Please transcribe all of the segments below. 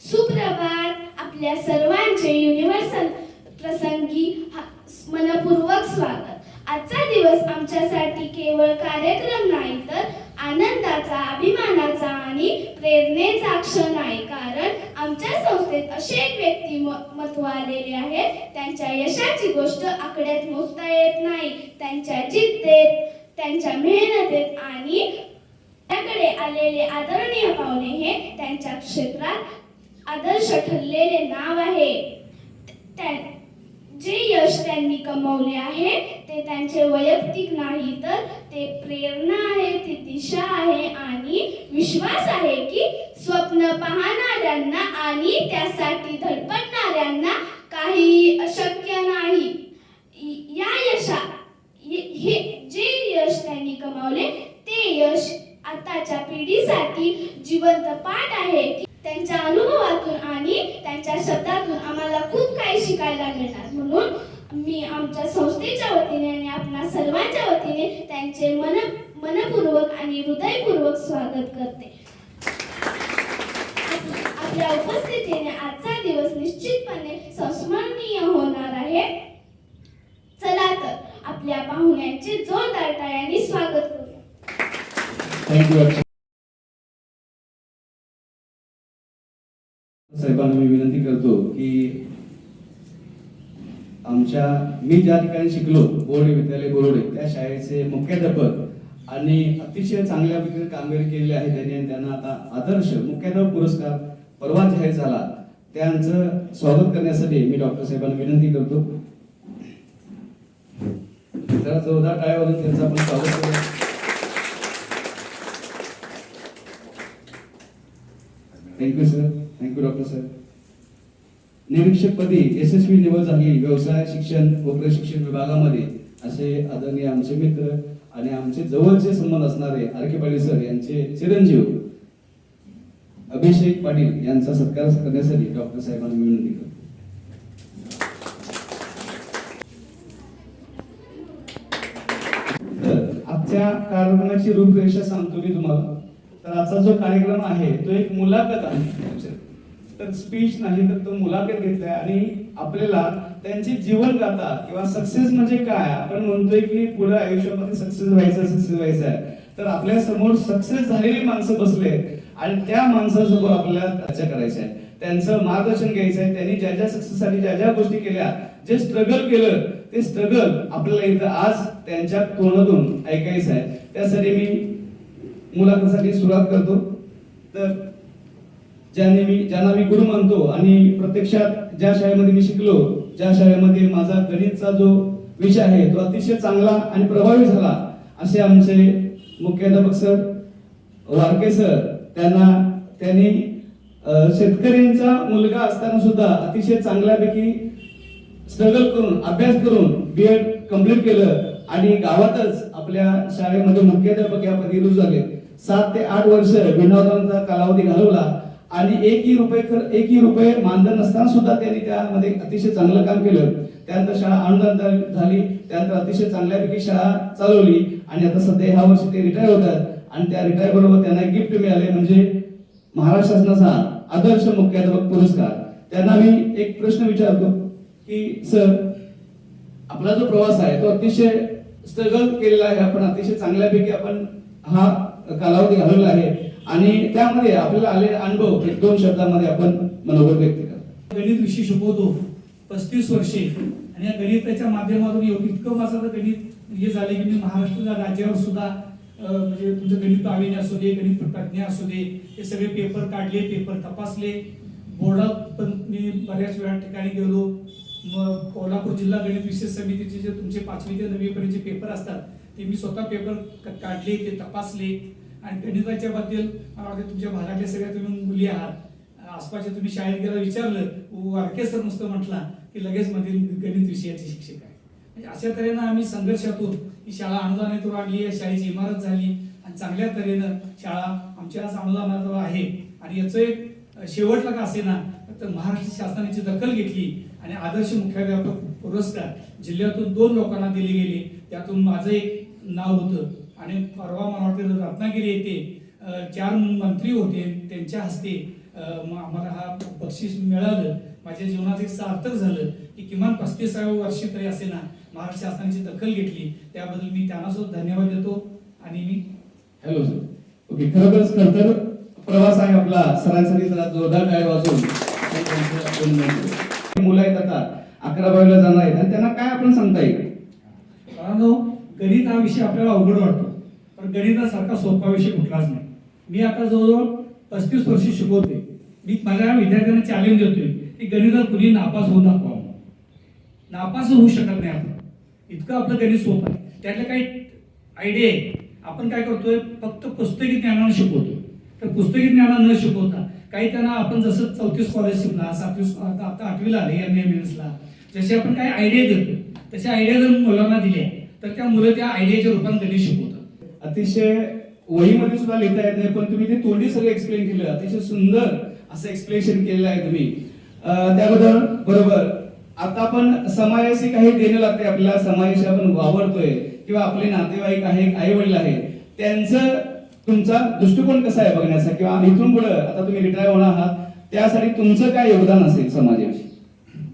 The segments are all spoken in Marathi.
सुप्रभात. आपल्या सर्वांचे युनिव्हर्सल प्रसंगी मनपूर्वक स्वागत. आजचा दिवस आमच्यासाठी केवळ कार्यक्रम नाही तर आनंदाचा, अभिमानाचा आणि प्रेरणेचा क्षण आहे. कारण आमच्या संस्थेत असे एक व्यक्तिमत्व आलेले आहेत, त्यांच्या यशाची गोष्ट आकड्यात मोजता येत नाही. त्यांच्या जिद्दीत, त्यांच्या मेहनतीत आणि त्याकडे आलेले आदरणीय पाहुणे हे त्यांच्या क्षेत्रात आदर्श ठरलेले नाव आहे. जे यश त्यांनी कमवले आहे ते त्यांचे वैयक्तिक नाही तर ते प्रेरणा आहे, ती दिशा आहे आणि विश्वास आहे की स्वप्न पाहणाऱ्यांना आणि त्यासाठी धडपडणाऱ्यांना काही अशक्य नाही. हे जे यश त्यांनी कमावले ते यश आताच्या पिढीसाठी जिवंत पाठ आहे. त्यांच्या अनुभवातून आणि त्यांच्या शब्दातून आम्हाला खूप काही शिकायला मिळणार. म्हणून मी आमच्या संस्थेच्या वतीने आणि आपणा सर्वांच्या वतीने त्यांचे मनपूर्वक आणि हृदयपूर्वक स्वागत करते. आपल्या उपस्थितीने आजचा दिवस निश्चितपणे संस्मरणीय होणार आहे. चला तर आपल्या पाहुण्यांचे जोरदार टाळ्यांनी स्वागत करूया. थँक्यू साहेबांना मी विनंती करतो की मी ज्या ठिकाणी शिकलो, बोर्ड विद्यालय बोर्डे, त्या शाळेचे मुख्याध्यापक आणि अतिशय चांगल्या प्रकारे कामगिरी केलेली आहे त्यांनी. त्यांना आता आदर्श मुख्याध्यापक पुरस्कार परवा जाहीर झाला. त्यांचं स्वागत करण्यासाठी मी डॉक्टर साहेबांना विनंती करतो. जरा जोरदार टाळ्या वाजवून त्यांचं आपण स्वागत करूया. Thank you sir. थँक्यू डॉक्टर साहेब. निरीक्षकपदी यशस्वी निवड झाली व्यवसाय शिक्षण व प्रशिक्षण विभागामध्ये असे आदरणीय आमचे मित्र आणि आमचे जवळचे संबंध असणारे आर.के. पाटील सर यांचे चिरंजीव अभिषेक पाटील यांचा सत्कार करण्यासाठी डॉक्टर साहेबांना विनंती करतो. तर आजच्या कार्यक्रमाची रूपरेषा सांगतो मी तुम्हाला. तर आजचा जो कार्यक्रम आहे तो एक मुलाखत आहे. तर स्पीच नाही तर तो मुलाखत घेतलाय आणि आपल्याला त्यांची जीवन गाथा किंवा सक्सेस म्हणजे काय, आपण म्हणतोय की पुढे आयुष्यामध्ये सक्सेस व्हायचं आहे. तर आपल्या समोर सक्सेस झालेली माणसं बसले आणि त्या माणसासमोर आपल्याला चर्चा करायची आहे, त्यांचं मार्गदर्शन घ्यायचं आहे. त्यांनी ज्या ज्या सक्सेससाठी ज्या ज्या गोष्टी केल्या, जे स्ट्रगल केलं ते स्ट्रगल आपल्याला इथं आज त्यांच्या तोंडातून ऐकायचं आहे. त्यासाठी मी मुलाखतीसाठी सुरुवात करतो. तर ज्यांना मी गुरु मानतो आणि प्रत्यक्षात ज्या शाळेमध्ये मी शिकलो, ज्या शाळेमध्ये माझा गणितचा जो विषय आहे तो अतिशय चांगला आणि प्रभावी झाला, असे आमचे मुख्याध्यापक सर वारके सर. त्यांनी शेतकऱ्यांचा मुलगा असताना सुद्धा अतिशय चांगल्यापैकी स्ट्रगल करून अभ्यास करून B.Ed कंप्लीट केलं आणि गावातच आपल्या शाळेमध्ये मुख्याध्यापक या पदी रुजू झाले. 7 ते 8 वर्ष विनोदाचा कालावधी घालवला आणि एकही रुपये मानधन नसताना सुद्धा त्यांनी त्यामध्ये अतिशय चांगलं काम केलं. त्यानंतर शाळा अनुदान झाली, त्यानंतर अतिशय चांगल्यापैकी शाळा चालवली आणि आता सध्या ह्या वर्षी ते रिटायर होतात आणि त्या रिटायर बरोबर त्यांना गिफ्ट मिळाले म्हणजे महाराष्ट्र शासनाचा आदर्श मुख्याध्यापक पुरस्कार. त्यांना मी एक प्रश्न विचारतो की सर, आपला जो प्रवास आहे तो अतिशय स्ट्रगल केलेला आहे, आपण अतिशय चांगल्यापैकी आपण हा कालावधी घालवला आहे आणि त्यामध्ये आपल्याला आलेले अनुभव 1-2 शब्दामध्ये आपण मनोगत व्यक्त करा. गणित विषय शिकवतो 35 वर्षे आणि या गणिताच्या माध्यमातून इतकं माझं गणित हे झाले की मी महाराष्ट्र राज्यावर सुद्धा म्हणजे तुमचं गणित प्रावीण्य असू दे, गणित प्रज्ञा असू दे, हे सगळे पेपर काढले, पेपर तपासले. बोर्डात पण मी बऱ्याच वेळा ठिकाणी गेलो. मग कोल्हापूर जिल्हा गणित विशेष समितीचे जे तुमचे 5वी ते 9वी पर्यंतचे पेपर असतात ते मी स्वतः पेपर काढले, ते तपासले. आणि गणिताच्या बद्दल तुमच्या भागातल्या सगळ्या तुम्ही मुली आहात, आसपासच्या तुम्ही शाळेत गेला विचारलं, वारके सर नुसतं म्हटला की लगेच मधील गणित विषयाचे शिक्षक आहे. म्हणजे अशा तऱ्हेनं आम्ही संघर्षातून ही शाळा अनुदानातून आणली, या शाळेची इमारत झाली आणि चांगल्या तऱ्हेनं शाळा आमच्या आज अनुदानावर आहे. आणि याचं एक शेवटला का असेना तर महाराष्ट्र शासनाची दखल घेतली आणि आदर्श मुख्याध्यापक पुरस्कार जिल्ह्यातून 2 लोकांना दिले गेले. त्यातून माझं एक नाव होतं आणि परवा मला वाटतं रत्नागिरी येथे 4 मंत्री होते, त्यांच्या हस्ते आम्हाला हा बक्षीस मिळालं, माझ्या जीवनात एक सार्थक झालं की किमान 35व्या वर्षी तरी असे ना महाराष्ट्र शासनाची दखल घेतली, त्याबद्दल मी त्यांना सुद्धा धन्यवाद देतो. आणि मी हॅलो सर. ओके, खरोखरच खरतर प्रवास आहे आपला. सरांसाठी जरा जोरदार टाळ्या वाजवून मुलं आहेत आता 11वी जाणार आहेत आणि त्यांना काय आपण सांगता येईल? कारण गणित हा विषय आपल्याला अवघड वाटतो, पण गणितासारखा सोपा विषय कुठलाच नाही. मी आता जवळजवळ 35 वर्ष शिकवते. मी माझ्या विद्यार्थ्यांना चॅलेंज देतोय की गणितात कुणी नापास होऊन दाखवा. नापास होऊ शकत नाही आपण, इतकं आपलं गणित सोपं आहे. त्यातल्या काही आयडिया आहे. आपण काय करतोय, फक्त पुस्तकी ज्ञानानं शिकवतोय. तर पुस्तकी ज्ञानानं न शिकवता काही त्यांना आपण जसं 34 स्कॉलरशिपला 7वी आता 8वीला आले MA जसे आपण काही आयडिया देतोय, तशा आयडिया जर मुलांना दिल्या तर त्या मुलं त्या आयडियाच्या रूपात गणित शिकवतात. अतिशय वहीमध्ये सुद्धा लिहिता येत नाही, पण तुम्ही ते तोंडी सगळं एक्सप्लेन केलं. अतिशय सुंदर असं एक्सप्लेनेशन केलेलं आहे तुम्ही. त्याबद्दल बरोबर. आता आपण समाजाशी काही देणं लागते आपल्याला. समाजाशी आपण वावरतोय किंवा आपले नातेवाईक आहे, आई वडील आहे, त्यांचं तुमचा दृष्टिकोन कसा आहे बघण्याचा, किंवा इथून पुढे आता तुम्ही रिटायर होणार आहात त्यासाठी तुमचं काय योगदान असेल समाजाविषयी?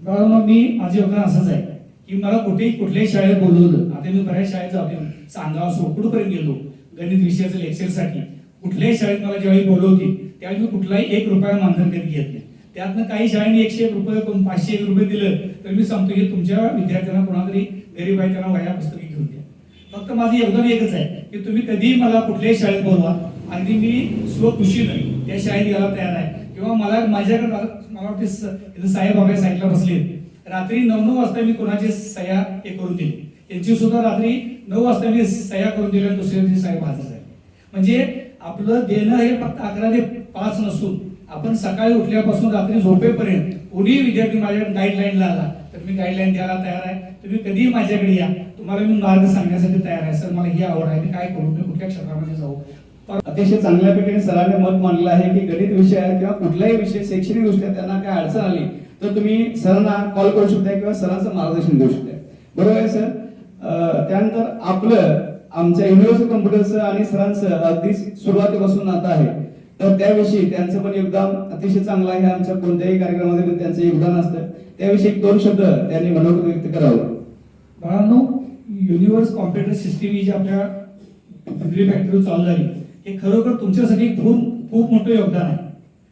कारण माझं योगदान असंच आहे की मला कुठल्याही शाळेत बोलवलं. आता मी बऱ्याच शाळेत जातो, सांगाव सोडपूरपर्यंत गेलो गणित विषयाचं लेक्चरसाठी. कुठल्याही शाळेत मला ज्यावेळी बोलवते त्यावेळी मी कुठलाही 1 रुपया मानधन कधी घेत नाही. त्यातनं काही शाळेने 101 रुपये 501 रुपये दिलं तर मी सांगतो की तुमच्या विद्यार्थ्यांना कोणातरी गरीब आहे त्यांना वह्या पुस्तके घेऊन द्या. फक्त माझं योगदान एकच आहे की तुम्ही कधीही मला कुठल्याही शाळेत बोलवा, अगदी मी स्वखुशीनं त्या शाळेत यायला तयार आहे. किंवा मला माझ्याकडे मला वाटते साहेब बाबा साईडला बसले, रात्री 9 वाजता मी कोणाची सह्या हे करून दिली. यांची सुद्धा रात्री 9 वाजता मी सह्या करून दिल्या आणि दुसऱ्या दिवशी साहेब हजर आहे. म्हणजे आपलं देणं हे फक्त 11 ते 5 नसून आपण सकाळी उठल्यापासून रात्री झोपेपर्यंत कोणी विद्यार्थी माझ्याकडे गाईडलाईनला आला तर मी गाईडलाईन द्यायला तयार आहे. तुम्ही कधीही माझ्याकडे या, तुम्हाला मी मार्ग सांगण्यासाठी तयार आहे. सर मला ही आवड आहे, मी काय करू, मी कुठल्या क्षेत्रामध्ये जाऊ. अतिशय चांगल्या प्रकारे सरांनी मत मांडलं आहे की गणित विषय आहे किंवा कुठलाही विषय शैक्षणिक दृष्ट्या त्यांना काय अडचण आली तर तुम्ही सरांना कॉल करू शकता किंवा सरांचं मार्गदर्शन घेऊ शकता. बरोबर आहे सर. त्यानंतर आपलं आमच्या युनिव्हर्सिटी कम्प्युटरचं आणि सरांचं अगदी सुरुवातीपासून नातं आहे, तर त्याविषयी त्यांचं पण योगदान अतिशय चांगलं आहे. आमच्या कोणत्याही कार्यक्रमामध्ये त्यांचं योगदान असतं, त्याविषयी 2 शब्द त्यांनी मनोगत व्यक्त करावं. बाळांनो, युनिव्हर्स कॉम्प्युटर सिस्टीम ही जी आपल्या डिग्री फॅक्टरी चालू झाली हे खरोखर तुमच्यासाठी खूप मोठं योगदान आहे.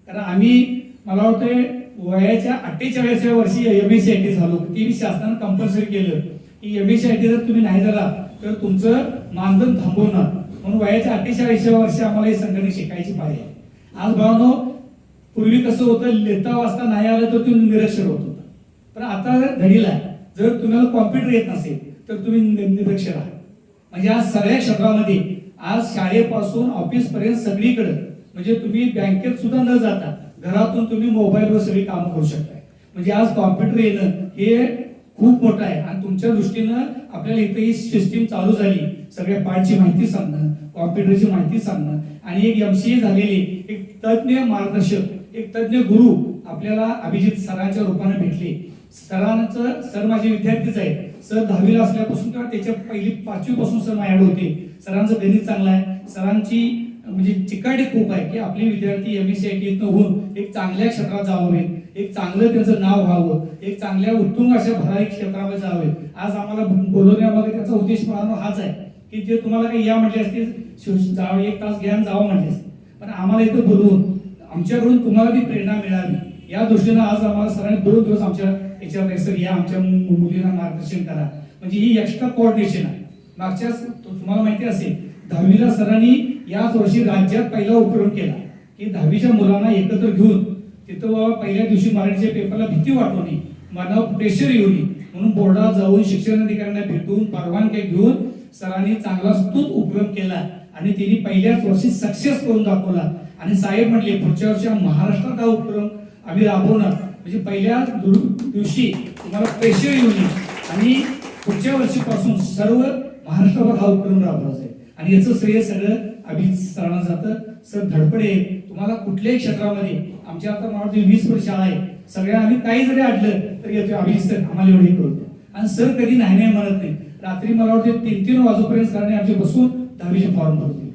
कारण आम्ही मला वाटतं वयाच्या 48व्या वर्षी MSCIT झालो. ती शासनानं कंपल्सरी केलं की MSCIT जर तुम्ही नाही झाला तर तुमचं मानधन थांबवणार. म्हणून वयाच्या 48व्या वर्षी आम्हाला हे संगणक शिकायची पाहिजे. आज बाळांनो, पूर्वी कसं होतं, लिहिता वाचता नाही आलं तर तुम्ही निरक्षर होत होता, पण आता घडीला जर तुम्हाला कॉम्प्युटर येत नसेल तर तुम्ही निरक्षर आहात. म्हणजे आज सगळ्या क्षेत्रामध्ये, आज शाळेपासून ऑफिस पर्यंत सगळीकडे, म्हणजे तुम्ही बँकेत सुद्धा न जाता घरातून तुम्ही मोबाईलवर सगळी कामं करू शकताय. म्हणजे आज कॉम्प्युटर येणं हे खूप मोठं आहे. आणि तुमच्या दृष्टीनं आपल्याला इथे ही सिस्टीम चालू झाली, सगळ्या पार्टची माहिती सांगणं, कॉम्प्युटरची माहिती सांगणं, आणि एक MCA झालेली एक तज्ञ मार्गदर्शक, एक तज्ञ गुरु आपल्याला अभिजित सरांच्या रूपाने भेटले. सर माझे विद्यार्थीच आहेत. सर 10वीला असल्यापासून किंवा त्याच्या पहिली 5वी पासून सर माझ्याकडे होते. सरांचं गणित चांगलं आहे. सरांची म्हणजे चिकाटी खूप आहे की आपले विद्यार्थी MSCIT होऊन एक चांगल्या क्षेत्रात जावे, एक चांगलं त्यांचं नाव व्हावं, एक चांगल्या उत्तुंग अशा भरारी क्षेत्रामध्ये जावे. आज आम्हाला बोलवण्यामागे त्याचा उद्देश हाच आहे की जे तुम्हाला काही या म्हटले असतील जावं, 1 तास ज्ञान जावं म्हटले असते, पण आम्हाला इथं बोलवून आमच्याकडून तुम्हाला ती प्रेरणा मिळावी या दृष्टीनं आज आम्हाला सरांनी 2 दिवस आमच्या याच्यावर सर या आमच्या मुलींना मार्गदर्शन करा. म्हणजे ही एक्स्ट्रा कोऑर्डिनेशन आहे. मागच्याच तुम्हाला माहिती असेल 10वीला सरांनी याच वर्षी राज्यात पहिला उपक्रम केला की 10वीच्या मुलांना एकत्र घेऊन तिथं बाबा पहिल्या दिवशी मराठीच्या पेपरला भीती वाटू नये, मनावर प्रेशर येऊ नये म्हणून बोर्डात जाऊन शिक्षण अधिकाऱ्यांना भेटून परवानगी घेऊन सरांनी चांगला स्तुत उपक्रम केला आणि त्यांनी पहिल्याच वर्षी सक्सेस करून दाखवला. आणि साहेब म्हटले पुढच्या वर्षी महाराष्ट्रात हा उपक्रम आम्ही राबवणार. म्हणजे पहिल्या दिवशी तुम्हाला प्रेशर येऊ नये आणि पुढच्या वर्षीपासून सर्व महाराष्ट्रावर हा उपक्रम राबवला जाईल. आणि याचं श्रेय सगळं अभिजित सरांना जातं. सर धडपडे तुम्हाला कुठल्याही क्षेत्रामध्ये, आमच्या आता मला वाटतं 20 वर्ष शाळा आहे, सगळ्या आम्ही काही जरी अडलं तरी येतो अभिजित सर आम्हाला एवढे करू द्या. आणि सर कधी नाही म्हणत नाही. रात्री मला वाटतं 3-3 वाजूपर्यंत सरांनी आमचे बसून 10वीचे फॉर्म भरते.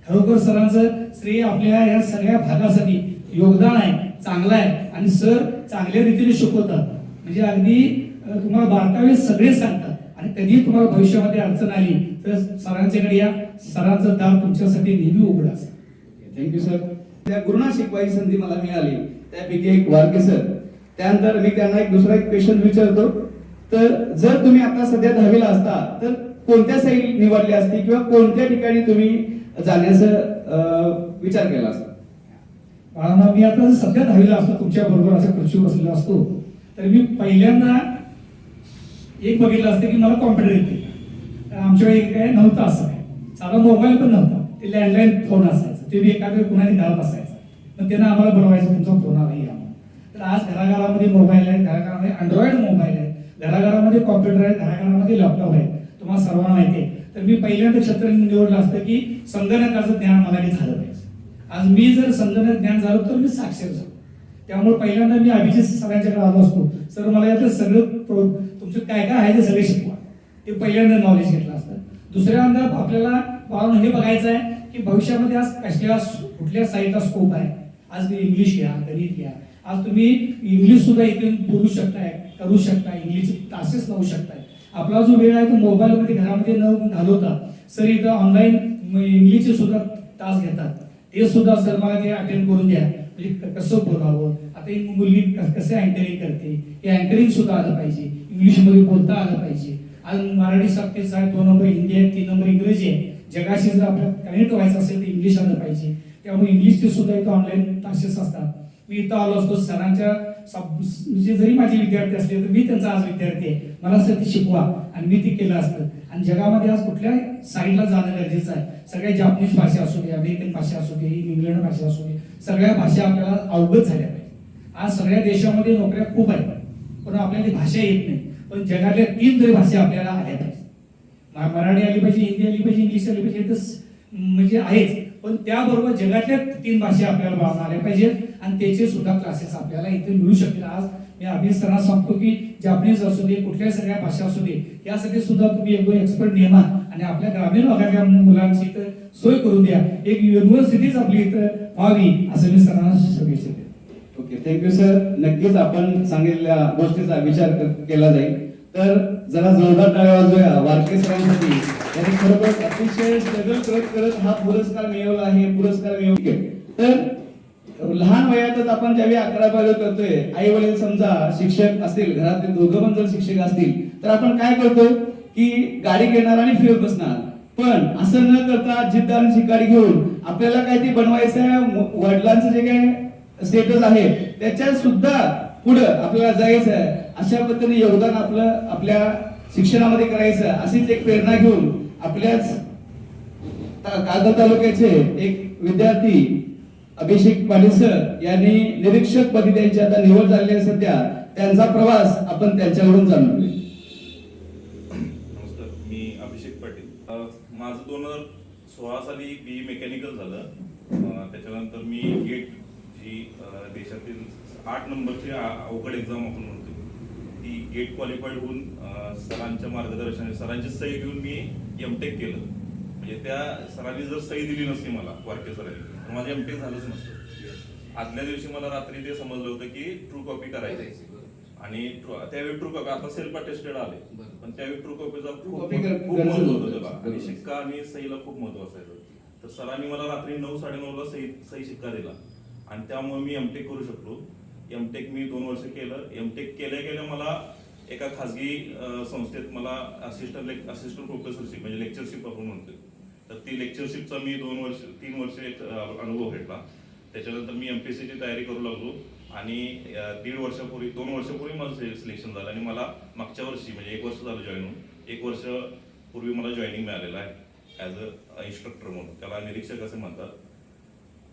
खरोखर सरांचं श्रेय आपल्या या सगळ्या भागासाठी योगदान आहे, चांगलं आहे. आणि सर चांगल्या रीतीने शिकवतात, म्हणजे अगदी तुम्हाला बारकावे सगळे सांगतात. आणि कधी तुम्हाला भविष्यामध्ये अडचण आली तर सरांच्याकडे या, सरांचं दार तुमच्यासाठी नेहमी उघडं असेल. Thank you sir. त्या गुरुना शिकवायची संधी मला मिळाली, त्यापैकी एक वारके सर. त्यानंतर मी त्यांना दुसरा एक क्वेश्चन विचारतो. तर जर तुम्ही आता सध्या 10वीला असता तर कोणत्या साईड निवडली असती किंवा कोणत्या ठिकाणी तुम्ही जाण्याचा विचार केला असता? बाळांनो, मी आता सध्या 10वीला असतो, तुमच्या बरोबर अशा खुर्चीवर बसलेला असतो, तर मी पहिल्यांदा एक बघितलं असतं की मला कॉम्प्युटर येते. आमच्या वेळी काय नव्हतं, असं काय साधा मोबाईल पण नव्हता, ते लँडलाईन फोन असायचं, ते बी एखाद्या कुणाने घरात असायचं. पण त्यांना आम्हाला बनवायचं तुमचा फोन आलाही आम्हाला. तर आज घराघरामध्ये मोबाईल आहे, घराघरामध्ये अँड्रॉइड मोबाईल आहे, घराघरामध्ये कॉम्प्युटर आहे, घराघरामध्ये लॅपटॉप आहे, तुम्हाला सर्वांना माहिती आहे. तर मी पहिल्यांदा क्षेत्र निवडलं असतं की संगणकाचं ज्ञान मला झालं पाहिजे. आज मी जर संगणक ज्ञान झालो तर मी साक्षर झालो. त्यामुळे पहिल्यांदा मी अभिजित सरांच्याकडे आलो असतो, सर मला यातलं सगळं तुमचं काय काय आहे ते सगळे शिकवा, ते पहिल्यांदा नॉलेज घेतलं असतं. दुसऱ्यांदा आपल्याला हे बघायचं आहे की भविष्यामध्ये आज कुठल्या साईडचा स्कोप आहे. आज इंग्लिश घ्या, गणित घ्या, आज तुम्ही इंग्लिश सुद्धा इथे बोलू शकताय, करू शकताय, इंग्लिश क्लासेस लावू शकताय. आपला जो वेळ आहे तो मोबाईलमध्ये घरामध्ये न घालवता सर इथं ऑनलाईन इंग्लिशचे सुद्धा तास घेतात, ते सुद्धा सर मला ते अटेंड करून द्या. म्हणजे कसं बोलावं, आता एक मुलगी कसं अँकरिंग करते, हे अँकरिंग सुद्धा आलं पाहिजे, इंग्लिशमध्ये बोलता आलं पाहिजे. आज मराठी सक्तीच आहे, 2 नंबर हिंदी आहे, 3 नंबर इंग्रजी आहे. जगाशी जर आपल्याला कनेक्ट व्हायचं असेल तर इंग्लिश आलं पाहिजे. त्यामुळे इंग्लिशचे सुद्धा इथं ऑनलाईन क्लासेस असतात. मी इथं आलो असतो सरांच्या म्हणजे जरी माझे विद्यार्थी असले तर मी त्यांचा आज विद्यार्थी आहे, मला सर ते शिकवा, आणि मी ते केलं असतं. आणि जगामध्ये आज कुठल्या साईडला जाणं गरजेचं आहे. सगळ्या जापनीज भाषा असू दे, अमेरिकन भाषा असू दे, इंग्लंड भाषा असू दे, सगळ्या भाषा आपल्याला अवगत झाल्या पाहिजे. आज सगळ्या देशामध्ये नोकऱ्या खूप आहेत, पण आपल्याला ती भाषा येत नाही. पण जगातल्या 3 तरी भाषा आपल्याला आल्या पाहिजे. मराठी आली पाहिजे, हिंदी आली पाहिजे, इंग्लिश आली पाहिजे, तर म्हणजे आहेच. पण त्याबरोबर जगातल्या 3 भाषा आपल्याला आल्या पाहिजेत, आणि त्याचे सुद्धा क्लासेस आपल्याला इथे मिळू शकतील. आज मी अभिसरांना सांगतो की जापनीज असू दे, कुठल्या सगळ्या भाषा असू दे, यासाठी सुद्धा तुम्ही एक 2 एक्सपर्ट नेमा आणि आपल्या ग्रामीण भागातल्या मुलांची इथं सोय करून द्या. एक युनिव्हर्सिटीच आपली इथं व्हावी असं मी सरांना शुभेच्छा देतो. Okay, thank you sir. नक्कीच आपण सांगितलेल्या गोष्टीचा विचार केला जाईल. तर जरा जोरदार टाळ्या वाजवूया वारके सरांसाठी. त्यांनी खरोखर अतिशय स्ट्रगल करत करत हा पुरस्कार मिळवला आहे. पुरस्कार मिळवला. तर लहान वयातच आपण ज्यावेळी 11-12 करतोय, आई वडील समजा शिक्षक असतील, घरातले दोघं पण जर शिक्षक असतील, तर आपण काय करतो की गाडी घेणार आणि फिरत बसणार. पण असं न करता जिद्द आणि गाडी घेऊन आपल्याला काय ते बनवायचं आहे, वडिलांचं जे काय स्टेटस आहे त्याच्यात सुद्धा पुढे आपल्याला जायचं आहे. अशा पद्धतीने योगदान आपल्या शिक्षणामध्ये करायचं, अशीच एक प्रेरणा घेऊन आपल्याच कागल तालुक्याचे एक विद्यार्थी अभिषेक पाटील सर यांनी निरीक्षक पदी त्यांची आता निवड झालेली आहे सध्या. त्यांचा प्रवास आपण त्यांच्याकडून जाणून घेऊ. नमस्कार, मी अभिषेक पाटील. माझं 2016 साली BE मेकॅनिकल झालं. त्याच्यानंतर मी गेट जी देशातील 8 नंबरची अवघड एक्झाम आपण म्हणतो, ती गेट क्वालिफाईड होऊन सरांच्या मार्गदर्शनाने सरांची सही घेऊन मी M.Tech केलं. म्हणजे त्या सरांनी जर सही दिली नसती मला, वारके सरांनी, तर माझं M.Tech झालंच नसतं. आदल्या दिवशी मला रात्री ते समजलं होतं की ट्रू कॉपी करायची, आणि त्यावेळी ट्रू कॉपी, आता सेल्फ अटेस्टेड आले, पण त्यावेळी ट्रू कॉपीचा खूप महत्व होतं त्याला, आणि शिक्का आणि सहीला खूप महत्व असायचं. तर सरांनी मला रात्री 9-9:30ला सही शिक्का दिला, आणि त्यामुळे मी M.Tech करू शकलो. M.Tech मी 2 वर्ष केलं. M.Tech केल्या मला एका खाजगी संस्थेत मला असिस्टंट प्रोफेसरशिप म्हणजे लेक्चरशिप आपण म्हणतो, तर ती लेक्चरशिपचा मी 3 वर्ष एक अनुभव घेतला. त्याच्यानंतर मी MPSCची तयारी करू लागलो, आणि 2 वर्षापूर्वी माझं सिलेक्शन झालं, आणि मला मागच्या वर्षी म्हणजे 1 वर्ष झालं जॉईन होऊन, 1 वर्ष पूर्वी मला जॉईनिंग मिळालेलं आहे ॲज अ इन्स्ट्रक्टर म्हणून, त्याला निरीक्षक असे म्हणतात.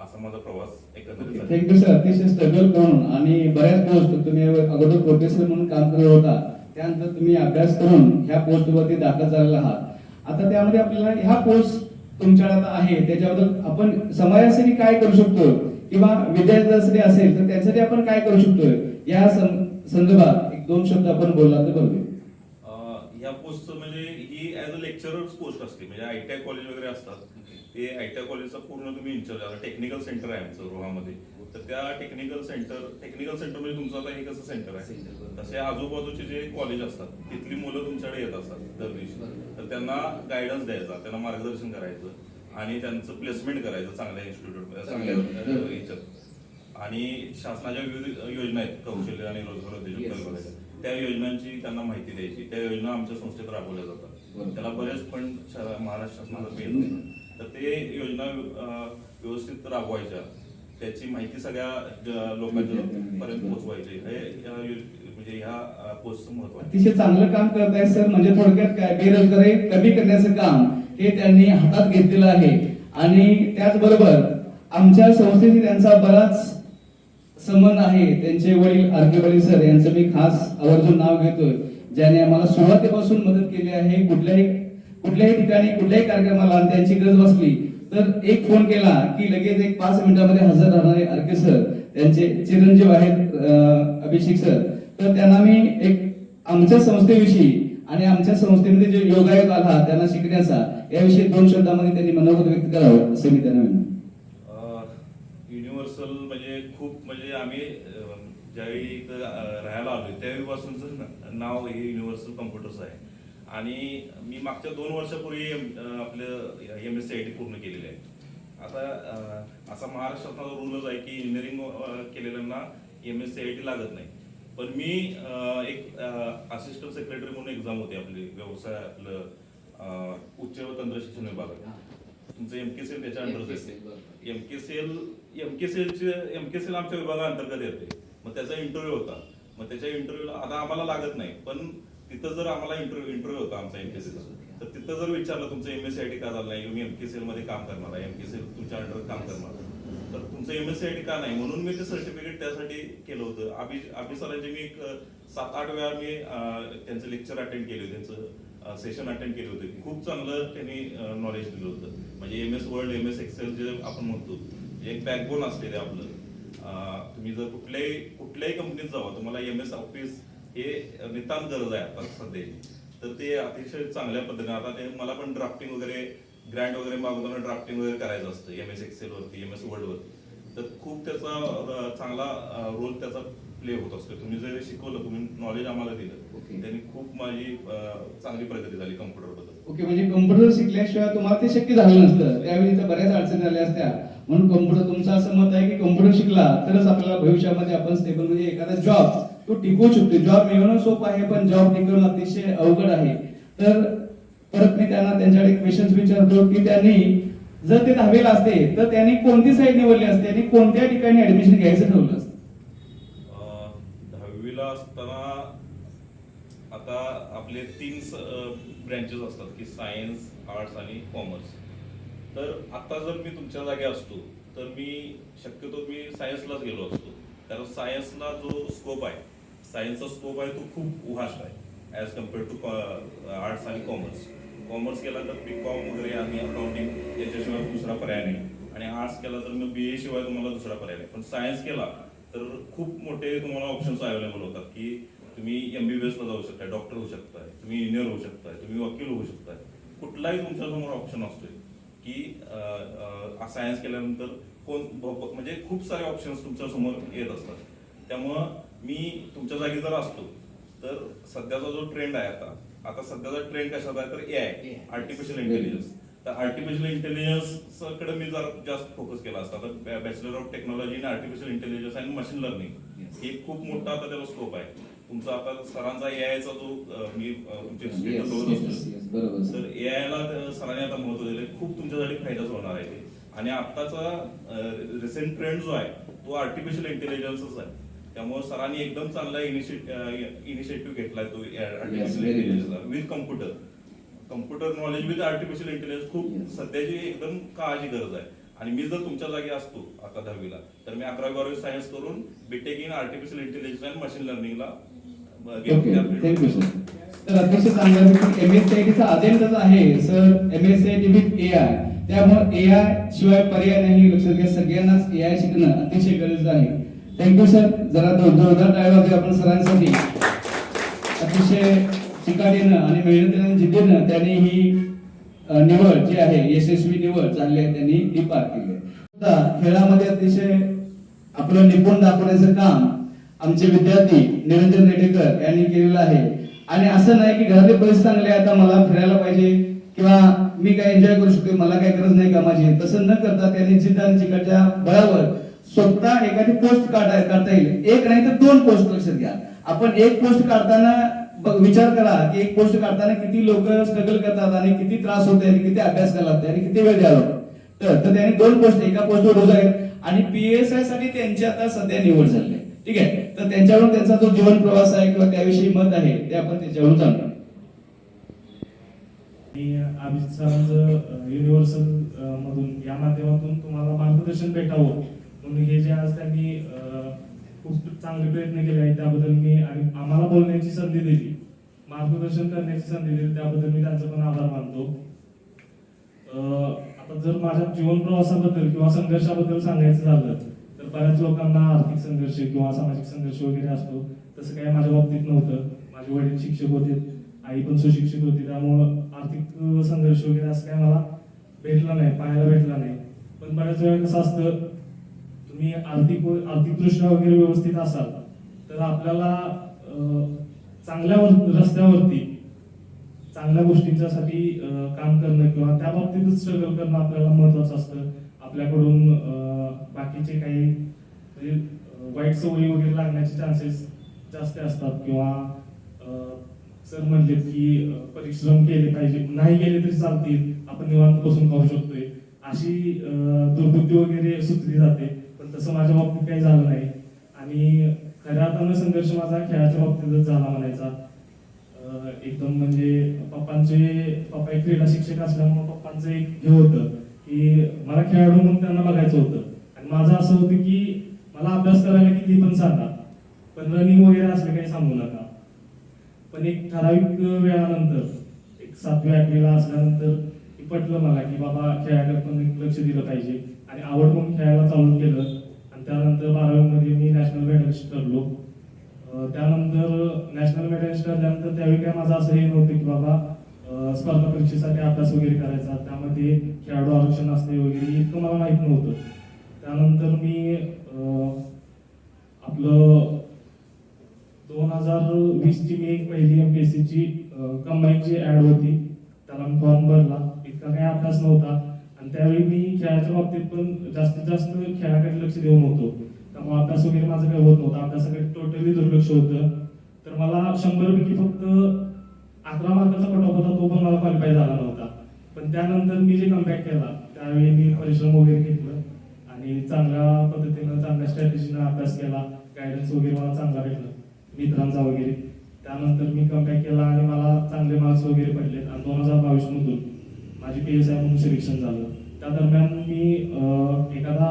असा माझा प्रवास एकंदरीत. Thank you sir. अतिशय स्ट्रगल करून आणि बऱ्याच पोस्ट तुम्ही अगोदर प्रोफेसर म्हणून काम करत होता, त्यानंतर तुम्ही अभ्यास करून ह्या पोस्टवरती दाखल झालेला आहात. आता त्यामध्ये आपल्याला ह्या पोस्ट तुमच्याकडे आता आहे, त्याच्याबद्दल आपण समाजासाठी काय करू शकतो, किंवा विद्यार्थ्यांसाठी असेल तर त्यासाठी आपण काय करू शकतो, या संदर्भात 1-2 शब्द आपण बोलला तर बरोबर. या पोस्टचं म्हणजे ही ॲज अ लेक्चरर्स पोस्ट असते, म्हणजे ITI कॉलेज वगैरे असतात, ते ITI कॉलेजचा पूर्ण तुम्ही इंचार्ज आता टेक्निकल सेंटर आहे आमचं रोहामध्ये, तर त्या टेक्निकल सेंटर म्हणजे तुमचं आता हे कसं सेंटर आहे, तसे आजूबाजूचे जे कॉलेज असतात तिथली मुलं तुमच्याकडे येत असतात दर दिवशी, तर त्यांना गायडन्स द्यायचा, त्यांना मार्गदर्शन करायचं आणि त्यांचं प्लेसमेंट करायचं चांगल्या इन्स्टिट्यूट चांगल्या ह्याच्यात, आणि शासनाच्या विविध योजना आहेत कौशल्य आणि रोजगार उद्योजक कल्पनेच्या, त्या योजनांची त्यांना माहिती द्यायची, त्या योजना आमच्या संस्थेत राबवल्या जातात, त्याला बरेच फंड महाराष्ट्र शासनातर्फे येतात, तर ते योजना व्यवस्थित राबवायच्या, त्याची माहिती सगळ्या लोकांच्या पर्यंत पोहोचवायची, हे म्हणजे ह्या पोस्टचं महत्व आहे. अतिशय चांगलं काम करत आहे सर. म्हणजे थोडक्यात काय, बेरोजगारी कमी करण्याचं काम हे त्यांनी हातात घेतलेलं आहे. आणि त्याचबरोबर आमच्या संस्थेशी त्यांचा बराच संबंध आहे. त्यांचे वडील वडील सर यांचं मी खास आवर्जून नाव घेतोय, ज्याने आम्हाला सुरुवातीपासून मदत केली आहे. कुठल्याही ठिकाणी कुठल्याही कार्यक्रमाला त्यांची गरज बसली तर एक फोन केला की लगेच 5 मिनिटांमध्ये हजर राहणारे सर, त्यांचे चिरंजीव आहेत अभिषेक सर, तर त्यांना मी एक आमच्या संस्थेविषयी आणि आमच्या संस्थेमध्ये जे योगायोग आला त्यांना शिकण्याचा, याविषयी 2 शब्दामध्ये त्यांनी मनोगत व्यक्त करावं असं मी त्यांना विनंती. युनिव्हर्सल म्हणजे खूप, म्हणजे आम्ही ज्यावेळी इथं राहायला आलोय त्यावेळीपासूनच नाव हे युनिव्हर्सल कम्प्युटर्स आहे, आणि मी मागच्या 2 वर्षापूर्वी आपलं MSc पूर्ण केलेलं आहे. आता असा महाराष्ट्रातला रूलच आहे की इंजिनिअरिंग केलेल्यांना MSc लागत नाही, पण मी एक असिस्टंट सेक्रेटरी म्हणून एक्झाम होती आपली व्यवसाय आपलं उच्च व तंत्र शिक्षण विभागात, तुमचं MKCL त्याच्या अंडर येते. MKCL आमच्या विभागाअंतर्गत येते. मग त्याचा इंटरव्ह्यू होता, मग त्याच्या इंटरव्ह्यूला आता आम्हाला लागत नाही, पण तिथं जर आम्हाला इंटरव्ह्यू होता आमचा MKCL, तर तिथं जर विचारलं तुमचं MSc का झालं नाही, तुम्ही MKCL मध्ये काम करणार आहे, MKCL तुमच्या अंडर काम करणार, तर तुमचं MSc का नाही, म्हणून मी ते सर्टिफिकेट त्यासाठी केलं होतं. अभि सरांचे मी एक 7-8 वेळा मी त्यांचं लेक्चर अटेंड केले, त्यांचं सेशन अटेंड केले होते. खूप चांगलं त्यांनी नॉलेज दिलं होतं. म्हणजे MS वर्ड, MS एक्सेल जे आपण म्हणतो, एक बॅकबोन असते ते आपलं. तुम्ही जर कुठल्याही कंपनीत जावा, तुम्हाला MS ऑफिस हे नितांत गरज आहे आता सध्या, तर ते अतिशय चांगल्या पद्धतीने, आता ते मला पण ड्राफ्टिंग वगैरे ग्रँट वगैरे मागवताना ड्राफ्टिंग वगैरे करायचं असतं MS एक्सेल वरती, MS वर्ड वरती, तर खूप त्याचा चांगला रोल त्याचा प्ले होत असतो. तुम्ही जर शिकवलं, तुम्ही नॉलेज आम्हाला दिलं, त्यांनी खूप माझी चांगली प्रगती झाली कम्प्युटर बद्दल. ओके, म्हणजे कम्प्युटर शिकल्याशिवाय तुम्हाला ते शक्य झालं नसतं, त्यावेळी तर बऱ्याच अडचणी आल्या असत्या. म्हणून कम्प्युटर, तुमचं असं मत आहे की कम्प्युटर शिकला तरच आपल्याला भविष्यामध्ये आपण स्टेबल, म्हणजे एखादा जॉब तो टिकवू शकतो. जॉब मिळवणं सोपं आहे, पण जॉब टिकवणं अतिशय अवघड आहे. तर परत मी त्यांच्याकडे क्वेश्चन्स विचारतो की त्यांनी जर ते 10वीला असते तर त्यांनी कोणती साईड निवडली असते आणि कोणत्या ठिकाणी ऍडमिशन घ्यायचं ठरवलं असतं? 10वीला असताना आता आपले 3 ब्रँचेस असतात की सायन्स, आर्ट्स आणि कॉमर्स. तर आता जर मी तुमच्या जागी असतो तर मी शक्यतो सायन्सलाच गेलो असतो, कारण सायन्सला जो स्कोप आहे, सायन्सचा स्कोप आहे तो खूप व्हास्ट आहे ॲज कम्पेअर्ड टू आर्ट्स आणि कॉमर्स. कॉमर्स केला तर BCom वगैरे आणि अकाउंटिंग याच्याशिवाय दुसरा पर्याय नाही, आणि आर्ट्स केला तर मग BA शिवाय तुम्हाला दुसरा पर्याय नाही. पण सायन्स केला तर खूप मोठे तुम्हाला ऑप्शन्स अवेलेबल होतात की तुम्ही MBBS जाऊ शकता, डॉक्टर होऊ शकताय, तुम्ही इंजिनियर होऊ शकताय, तुम्ही वकील होऊ शकताय, कुठलाही तुमच्यासमोर ऑप्शन असतोय की सायन्स केल्यानंतर म्हणजे खूप सारे ऑप्शन्स तुमच्या समोर येत असतात. त्यामुळं मी तुमच्या जागी जर असतो तर सध्याचा जो ट्रेंड आहे आता सध्याचा ट्रेंड कशाचा आहे तर AI, आर्टिफिशियल इंटेलिजन्स. तर आर्टिफिशियल इंटेलिजन्स कडे मी जर जास्त फोकस केला असता तर bachelor of technology in artificial intelligence and machine learning हे खूप मोठा आता त्याला स्कोप आहे. तुमचा आता सरांचा AIचा जो मी तुमचे स्टेटस बघत असतो, तर AIला सरांनी आता महत्व दिले, खूप तुमच्यासाठी फायदाच होणार आहे. आणि आत्ताचा रिसेंट ट्रेंड जो आहे तो आर्टिफिशियल इंटेलिजन्सच आहे. त्यामुळे सरांनी एकदम चांगला इनिशिएटिव्ह घेतलाय तो artificial intelligence with computer knowledge with artificial intelligence खूप सध्याची एकदम काळाची गरज आहे. आणि मी जर तुमच्या जागी असतो आता 10वीला तर मी 11वी-12वी सायन्स करून BTech in artificial intelligence and machine लर्निंगला थँक्यू सर. तर अतिशय चांगलं MSCITचा अजेंडाच आहे सर, MSCIT विथ AI. त्यामुळे AI शिवाय पर्याय नाही. लक्षात घ्या, सगळ्यांनाच AI शिकणं अतिशय गरजेचं आहे. Thank you sir. जरा जोरदार टाळ्या वाजवा आपण सरांसाठी. अतिशय चिकाटीनं आणि मेहनतीनं आणि जिद्दीनं त्यांनी ही निवड जी आहे यशस्वी निवड चांगली आहे त्यांनी ती पार केली आहे. आता खेळामध्ये अतिशय आपलं निपुण दाखवण्याचं काम आमचे विद्यार्थी निरंजन रेडेकर यांनी केलेलं आहे. आणि असं नाही की घरातले पैसे चांगले आता मला फिरायला पाहिजे किंवा मी काय एन्जॉय करू शकतो, मला काय गरज नाही कामाची, तसं न करता त्यांनी जिद्द आणि चिकाटीच्या बळावर स्वतः एखादी पोस्ट काढता येईल. एक नाही तर 2 पोस्ट लक्षात घ्या. आपण एक पोस्ट काढताना विचार करा की एक पोस्ट काढताना किती लोक स्ट्रगल करतात आणि किती त्रास होते आणि किती अभ्यास करायला लागते आणि किती वेळ द्यावा लागतो. तर त्यांनी 2 पोस्ट एका पोस्टवर रोज आहेत आणि PSI साठी त्यांची आता सध्या निवड झाली आहे. ठीक आहे, तर त्यांच्यावरून त्यांचा जो जीवन प्रवास आहे किंवा त्याविषयी मत आहे ते आपण त्याच्यावरून जाणूया. अभिजित सरांचं युनिव्हर्सल मधून या माध्यमातून तुम्हाला मार्गदर्शन भेटावं म्हणून हे जे आज त्यांनी खूप चांगले प्रयत्न केले आहेत त्याबद्दल मी आणि आम्हाला बोलण्याची संधी दिली, मार्गदर्शन करण्याची संधी दिली, त्याबद्दल मी त्यांचा पण आभार मानतो. आता जर माझ्या जीवन प्रवासाबद्दल किंवा संघर्षाबद्दल सांगायचं झालं तर बऱ्याच लोकांना आर्थिक संघर्ष किंवा सामाजिक संघर्ष वगैरे असतो. तसं काही माझ्या बाबतीत नव्हतं. माझे वडील शिक्षक होते, आई पण सुशिक्षित होती, त्यामुळं आर्थिक संघर्ष वगैरे असं काही मला भेटला नाही, पाहायला भेटला नाही. पण बऱ्याच वेळा कसं असतं, तुम्ही आर्थिकदृष्ट्या वगैरे व्यवस्थित असाल तर आपल्याला चांगल्या रस्त्यावरती चांगल्या गोष्टींच्यासाठी काम करणं किंवा त्या बाबतीतच स्ट्रगल करणं आपल्याला महत्वाचं असतं. आपल्याकडून बाकीचे काही म्हणजे वाईट सवयी वगैरे लागण्याचे चान्सेस जास्त असतात किंवा सर म्हणले की परिश्रम केले पाहिजे, नाही केले तरी चालतील, आपण निवांत बसून खाऊ शकतोय, अशी दुर्बुद्धी वगैरे सुचली जाते. पण तसं माझ्या बाबतीत काही झालं नाही आणि खऱ्या अर्थानं संघर्ष माझा खेळाच्या बाबतीतच झाला म्हणायचा. एकदम म्हणजे पप्पा एक क्रीडा शिक्षक असल्यामुळे पप्पांचं एक हे होतं की मला खेळाडू म्हणून त्यांना बघायचं होतं आणि माझं असं होतं की मला अभ्यास करायला किती पण सांगा, पण रनिंग वगैरे असले काही सांगू नका. पण एक ठराविक वेळानंतर एक 7वी 8वीला असल्यानंतर पटलं मला की बाबा खेळाकडे पण लक्ष दिलं पाहिजे आणि आवड म्हणून खेळायला चालू केलं. आणि त्यानंतर 12वी मध्ये मी नॅशनल मेडलिस्ट ठरलो. त्यानंतर नॅशनल मेडलिस्ट ठरल्यानंतर त्यावेळी काय माझं असं हे नव्हतं की बाबा स्पर्धा परीक्षेसाठी अभ्यास वगैरे करायचा, त्यामध्ये खेळाडू आरक्षण असते वगैरे इतकं मला माहित नव्हतं. त्यानंतर मी आपलं 2020ची मी एक पहिली MPSCची कंबाईनची ऍड होती, त्याला मी फॉर्म भरला. इतका काही अभ्यास नव्हता आणि त्यावेळी मी खेळाच्या बाबतीत पण जास्तीत जास्त खेळाकडे लक्ष देऊन होतो, त्यामुळे अभ्यास वगैरे माझं काही होत नव्हतं, अभ्यासाकडे टोटली दुर्लक्ष होतं. तर मला 100 पैकी फक्त 11 मार्काचा कट ऑफ होता, तो पण मला क्वालिफाय झाला नव्हता. पण त्यानंतर मी जे कमबॅक केला त्यावेळी मी परिश्रम वगैरे घेतलं आणि चांगल्या पद्धतीनं चांगल्या स्ट्रॅटेजीनं अभ्यास केला, गायडन्स वगैरे मला चांगला भेटला मित्रांचा वगैरे. त्यानंतर मी कमबॅक केला आणि मला चांगले मार्क्स वगैरे पडले आणि 2022 मधून माझी PSI म्हणून सिलेक्शन झालं. त्या दरम्यान मी एखादा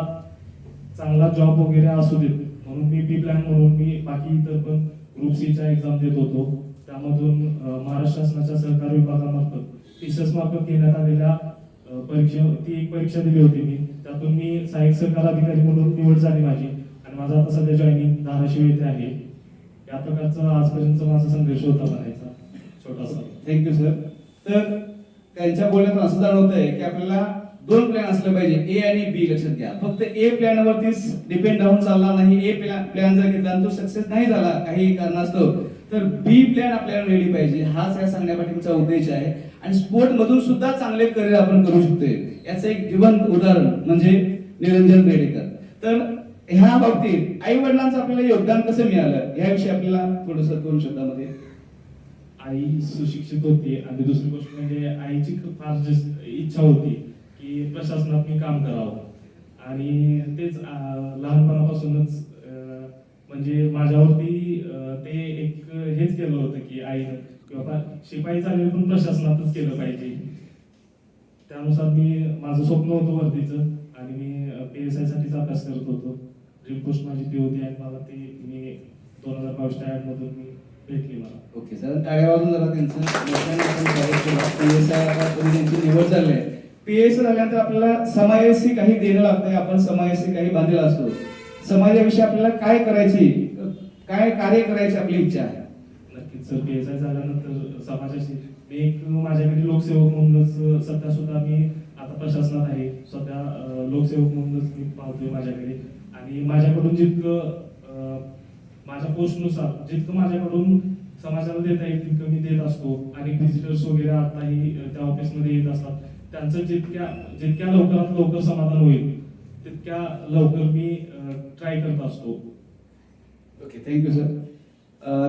चांगला जॉब वगैरे असू देत म्हणून मी बी प्लॅन म्हणून मी बाकी इतर पण ग्रुप Cच्या एक्झाम देत होतो. त्यामधून महाराष्ट्र शासनाच्या सहकार विभागामार्फत टीचर्स मार्फत घेण्यात आलेल्या ती एक परीक्षा दिली होती मी. त्यातून मी सहाय्यक सहकार अधिकारी म्हणून निवड झाली माझी आणि माझा आता सध्या जॉईनिंग धाराशिव येथे आहे. या प्रकारचा आजपर्यंत माझा संघर्ष होता म्हणायचा छोटासा. Thank you sir. तर त्यांच्या बोलण्यातून असं जाणवत आहे की आपल्याला 2 प्लॅन असले पाहिजे, A आणि B. लक्षात घ्या, फक्त A प्लॅनवरतीच डिपेंड राहून चालणार नाही. A प्लॅन जर घेतला आणि तो सक्सेस नाही झाला काही कारणास्तव तर B प्लॅन आपल्याला रेडी पाहिजे. हाच या सांगण्यापाठीचा उद्देश आहे. आणि स्पोर्ट मधून सुद्धा चांगले करिअर आपण करू शकतोय, याचं एक जिवंत उदाहरण म्हणजे निरंजन रेडेकर. तर ह्या बाबतीत आई वडिलांचं आपल्याला योगदान कसं मिळालं याविषयी आपल्याला थोडंसं 2 शब्दामध्ये. आई सुशिक्षित होती आणि दुसरी गोष्ट म्हणजे आईची फार इच्छा होती की प्रशासनात मी काम करावं आणि तेच लहानपणापासूनच म्हणजे माझ्यावरती ते एक हेच केलं होतं की आईनं किंवा शिपाई चालेल पण प्रशासनातच केलं पाहिजे. त्यानुसार मी माझं स्वप्न होतं वर्दीचं आणि मी PSI साठीच अभ्यास करत होतो. ड्रीम पोस्ट माझी ती होती आणि मला ती मी 2022 च्या मधून मी भेटली मला. ओके सर, टाळ्या वाजून जरा त्यांचं त्यांची निवड झाली आहे. PSI झाल्यानंतर आपल्याला समाजाशी काही देणं लागतंय, आपण समाजाशी काही बांधलेला असतो. समाजाविषयी आपल्याला काय करायची, काय कार्य करायची आपली इच्छा आहे? नक्कीच सर PSI झाल्यानंतर समाजाशी मी एक माझ्याकडे लोकसेवक म्हणूनच सध्या सुद्धा मी आता प्रशासनात आहे, सध्या लोकसेवक म्हणूनच मी पाहतोय माझ्याकडे. आणि माझ्याकडून जितकं माझ्या पोस्टनुसार जितकं माझ्याकडून समाजाला देता येईल तितकं मी देत असतो. आणि व्हिजिटर्स वगैरे आताही त्या ऑफिसमध्ये येत असतात, त्यांचं जितक्या लवकरात लवकर समाधान होईल तितक्या लवकर मी ट्राय करत असतो. Okay, thank you sir.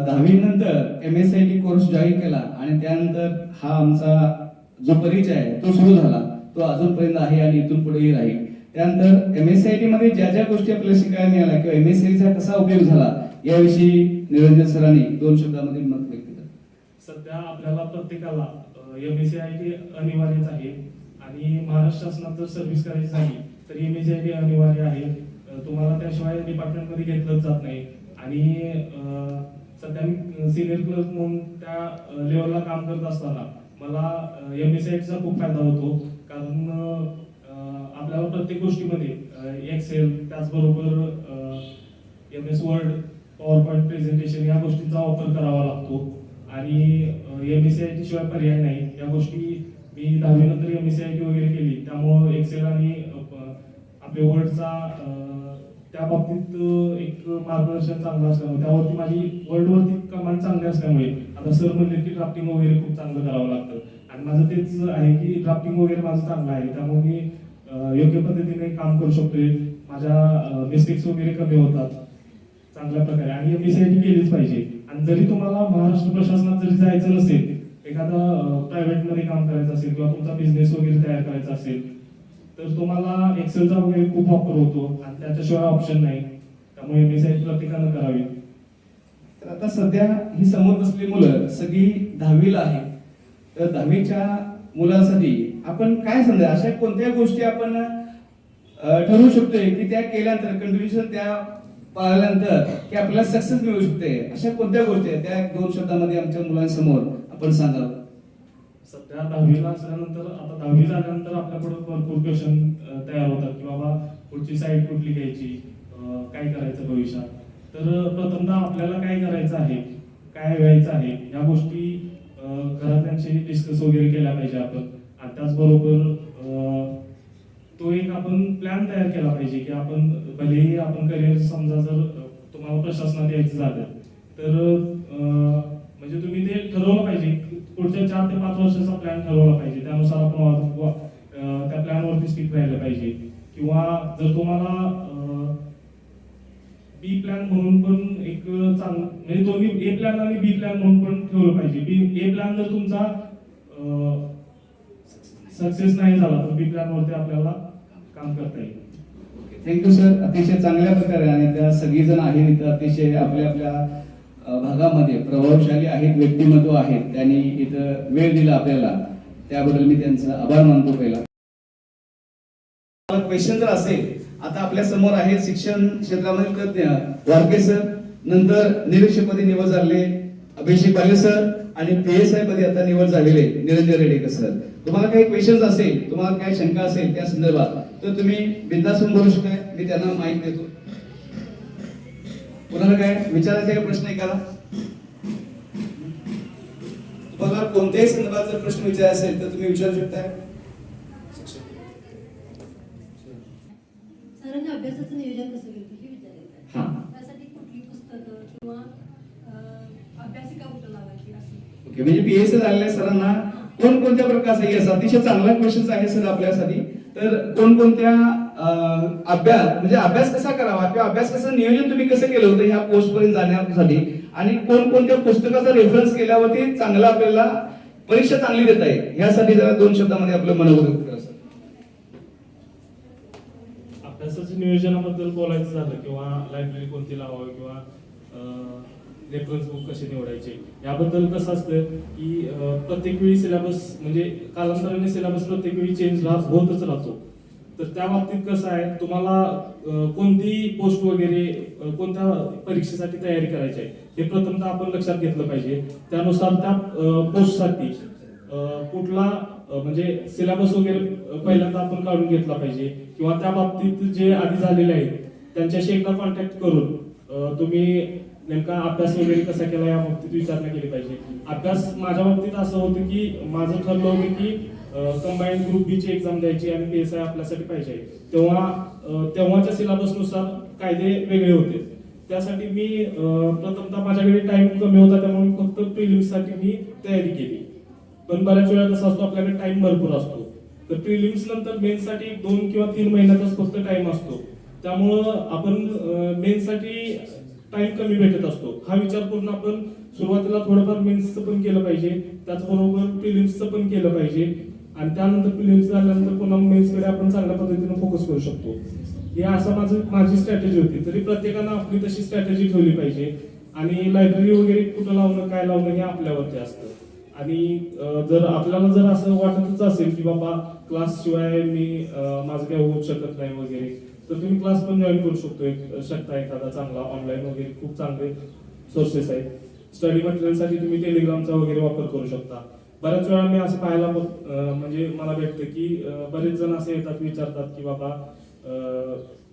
10वी नंतर MSIT कोर्स जॉईन केला आणि त्यानंतर हा आमचा जो परिचय आहे तो सुरू झाला, तो अजूनपर्यंत आहे आणि इथून पुढेही राहील. त्यानंतर MSIT मध्ये ज्या ज्या गोष्टी आपल्याला शिकायला मिळाल्या किंवा MSIT चा कसा उपयोग झाला याविषयी निरंजन सरांनी 2 शब्दामध्ये मत व्यक्त केलं. सध्या आपल्याला प्रत्येकाला MSIT अनिवार्यच आहे आणि महाराष्ट्र शासनात जर सर्व्हिस करायची झाली तर MSIT अनिवार्य आहे. तुम्हाला त्याशिवाय डिपार्टमेंटमध्ये घेतलंच जात नाही. आणि सध्या मी सिनियर क्लर्क म्हणून त्या लेवलला काम करत असताना मला MSIT चा खूप फायदा होतो, कारण आपल्याला प्रत्येक गोष्टीमध्ये एक्सेल, त्याचबरोबर MS word, power point presentation या गोष्टींचा वापर करावा लागतो. आणि MSIT शिवाय पर्याय नाही. या गोष्टी मी 10वी नंतर MSIT वगैरे केली, त्यामुळे एक्सेल आणि आपल्या वर्डचा त्या बाबतीत एक मार्गदर्शन चांगलं असल्यामुळे त्यावरती माझी वर्डवरती कमांड चांगली असल्यामुळे आता सर म्हणले की ड्राफ्टिंग वगैरे खूप चांगलं करावं लागतं आणि माझं तेच आहे की ड्राफ्टिंग वगैरे माझं चांगलं आहे, त्यामुळे मी योग्य पद्धतीने काम करू शकतोय. माझ्या मिस्टेक्स वगैरे कमी होतात चांगल्या प्रकारे. आणि MSIT केलीच पाहिजे. आणि जरी तुम्हाला महाराष्ट्र प्रशासनात जरी जायचं नसेल, एखादा प्रायव्हेटमध्ये काम करायचं असेल किंवा तुमचा बिझनेस वगैरे तयार करायचा असेल तर तुम्हाला एक्सेलचा वगैरे खूप वापर होतो आणि त्याच्याशिवाय ऑप्शन नाही, त्यामुळे MSIT प्रत्येकानं करावी. तर आता सध्या ही समोर बसलेली मुलं सगळी 10वीला आहेत. तर 10वीच्या मुलांसाठी आपण काय समजा अशा कोणत्या गोष्टी आपण ठरवू शकतोय की त्या केल्यानंतर कंटिन्युएशन त्या पाळल्यानंतर की आपल्याला सक्सेस मिळू शकते, अशा कोणत्या गोष्टी आहेत त्या 2 शब्दामध्ये आमच्या मुलांसमोर आपण सांगाल. सध्या 10वीला असल्यानंतर आता 10वी झाल्यानंतर आपल्याकडे भरपूर क्वेश्चन तयार होतात की बाबा पुढची साईड कुठली घ्यायची, काय करायचं भविष्यात. तर प्रथमतः आपल्याला काय करायचं आहे, काय व्हायचं आहे या गोष्टी घरातल्यांशी डिस्कस वगैरे केल्या पाहिजे आपण. आणि त्याचबरोबर तो एक आपण प्लॅन तयार केला पाहिजे की आपण भलेही आपण करिअर समजा जर तुम्हाला प्रशासनात यायचं झालं तर म्हणजे तुम्ही ते ठरवलं पाहिजे, पुढच्या 4 ते 5 वर्षाचा प्लॅन ठरवला पाहिजे, त्यानुसार आपण त्या प्लॅनवरती स्टिक राहिलं पाहिजे. किंवा जर तुम्हाला बी प्लॅन म्हणून पण एक चांगलं म्हणजे दोन्ही A प्लॅन आणि B प्लॅन म्हणून पण ठेवलं पाहिजे. A प्लॅन जर तुमचा सक्सेस नाही झाला तर B प्लॅन वरती आपल्याला काम करता येईल. Thank you sir. अतिशय चांगल्या प्रकारे आणि त्या सगळीजण आहेत इथं अतिशय आपल्या आपल्या भागामध्ये प्रभावशाली आहेत, व्यक्तिमत्व आहेत, त्यांनी इथं वेळ दिला आपल्याला, त्याबद्दल मी त्यांचा आभार मानतो. पहिला क्वेश्चन जर असेल, आता आपल्या समोर आहेत शिक्षण क्षेत्रामध्ये तज्ञ वारके सर, नंतर निरीक्षकपदी निवड झालेले अभिषेक बाले सर आणि PSI मध्ये आता निवड झालेले निरंजन रेडेकर सर. तुम्हाला काही क्वेश्चन असेल, तुम्हाला काही शंका असेल त्या संदर्भात तर तुम्ही बिनधास्त बोलू शकता. मी त्यांना माहिती देतो. कोणाला काय विचारायचे का प्रश्न एखादा? तुम्हाला कोणत्याही संदर्भात जर प्रश्न विचारायचा असेल तर तुम्ही विचारू शकताय. सरांनी अभ्यासाचं नियोजन कसं केलं हे विचारायचं आहे. त्यासाठी कुठली पुस्तकं किंवा अभ्यासिका कुठं लावायची असं. ओके, म्हणजे PSI झालेल्या सरांना कोणकोणत्या प्रकारचा यस अतिशय चांगला क्वेश्चन आहे सर आपल्यासाठी. तर कोणकोणत्या अभ्यास म्हणजे अभ्यास कसा करावा किंवा अभ्यास कसं नियोजन तुम्ही कसं केलं होतं ह्या पोस्ट पर्यंत जाण्यासाठी आणि कोणकोणत्या पुस्तकाचा रेफरन्स केल्यावरती चांगला आपल्याला परीक्षा चांगली देता येईल यासाठी जरा 2 शब्दामध्ये आपलं मनोगत करा सर. अभ्यासाच्या नियोजनाबद्दल बोलायचं झालं किंवा लायब्ररी कोणती लावावी किंवा रेफरन्स बुक कसे निवडायचे याबद्दल कसं असतं की प्रत्येक वेळी सिलेबस म्हणजे कालांतराने सिलेबस प्रत्येक वेळी चेंज होतच राहतो. तर त्या बाबतीत कसं आहे, तुम्हाला कोणती पोस्ट वगैरे कोणत्या परीक्षेसाठी तयारी करायची आहे हे प्रथमतः आपण लक्षात घेतलं पाहिजे. त्यानुसार त्या पोस्टसाठी कुठला म्हणजे सिलेबस वगैरे पहिल्यांदा आपण काढून घेतला पाहिजे किंवा त्या बाबतीत जे आधी झालेले आहेत त्यांच्याशी एकदा कॉन्टॅक्ट करून तुम्ही नेमका अभ्यास वगैरे कसा केला या बाबतीत विचारणा केली पाहिजे. अभ्यास माझ्या बाबतीत असं होतं की माझं ठरलं होतं की कंबाईन ग्रुप बी ची एक्झाम द्यायची आणि PSI आपल्यासाठी पाहिजे. तेव्हाच्या सिलेबसनुसार कायदे वेगळे होते. त्यासाठी मी प्रथमतः माझ्याकडे टाइम कमी होता, त्यामुळे फक्त प्रिलिम्ससाठी मी तयारी केली. पण बऱ्याच वेळा कसं असतो, आपल्याकडे टाइम भरपूर असतो. तर प्रिलिम्स नंतर मेन्ससाठी 2 किंवा 3 महिन्याचाच फक्त टाइम असतो. त्यामुळं आपण मेन्ससाठी टाइम कमी भेटत असतो. हा विचार करून आपण सुरुवातीला थोडंफार मेन्सचं पण केलं पाहिजे, त्याचबरोबर प्रिलिम्सचं पण केलं पाहिजे आणि त्यानंतर प्रिलिम्स झाल्यानंतर पुन्हा मेन्सकडे आपण चांगल्या पद्धतीने फोकस करू शकतो. हे असं माझी स्ट्रॅटेजी होती. तरी प्रत्येकानं आपली तशी स्ट्रॅटेजी ठेवली पाहिजे आणि लायब्ररी वगैरे कुठं लावणं काय लावणं हे आपल्यावरती असतं. आणि आपल्याला जर असं वाटतच असेल की बाबा क्लास शिवाय मी माझं काही होऊ शकत नाही वगैरे, तर तुम्ही क्लास पण जॉईन करू शकता एखादा चांगला ऑनलाईन वगैरे. खूप चांगले सोर्सेस आहेत. स्टडी मटेरियलसाठी तुम्ही टेलिग्रामचा वगैरे वापर करू शकता. बऱ्याच वेळा मी असं पाहायला म्हणजे मला भेटतं की बरेच जण असे येतात, विचारतात की बाबा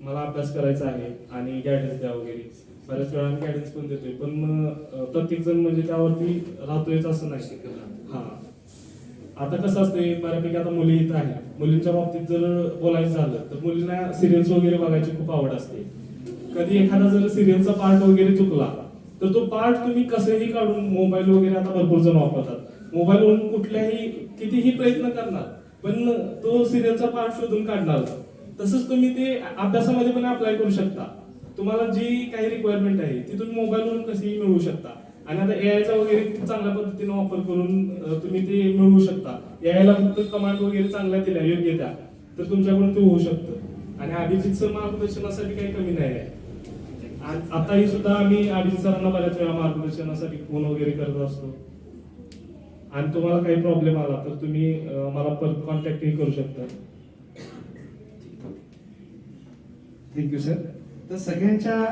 मला अभ्यास करायचा आहे आणि गायडन्स द्या वगैरे. बऱ्याच वेळा मी गायडन्स पण देतोय, पण प्रत्येक जण म्हणजे त्यावरती राहतोयच असं नाही. हा, आता कसं असते, बऱ्यापैकी आता मुली इथं आहेत. मुलींच्या बाबतीत जर बोलायचं झालं तर मुलींना सिरियल्स वगैरे बघायची खूप आवड असते. कधी एखादा जर सिरियलचा पार्ट वगैरे चुकला तर तो पार्ट तुम्ही कसंही काढून, मोबाईल वगैरे आता भरपूर जण वापरतात, मोबाईलवरून कुठल्याही कितीही प्रयत्न करणार पण तो सिरियलचा पार्ट शोधून काढणार. तसंच तुम्ही ते अभ्यासामध्ये पण अप्लाय करू शकता. तुम्हाला जी काही रिक्वायरमेंट आहे ती तुम्ही मोबाईलवरून कशीही मिळवू शकता. आणि आता AI चा वगैरे चांगल्या पद्धतीने वापर करून तुम्ही ते मिळवू शकता. AI ला फक्त कमांड वगैरे चांगल्या दिल्या, योग्य त्या, तर तुमच्याकडून ते होऊ शकतं. आणि अभिजित सर मार्गदर्शनासाठी काही कमी नाही आहे. आताही सुद्धा आम्ही अभिजित सरांना बऱ्याच वेळा मार्गदर्शनासाठी फोन वगैरे करत असतो. आणि तुम्हाला काही प्रॉब्लेम आला तर तुम्ही मला परत कॉन्टॅक्टही करू शकता. Thank you sir. तर सगळ्यांच्या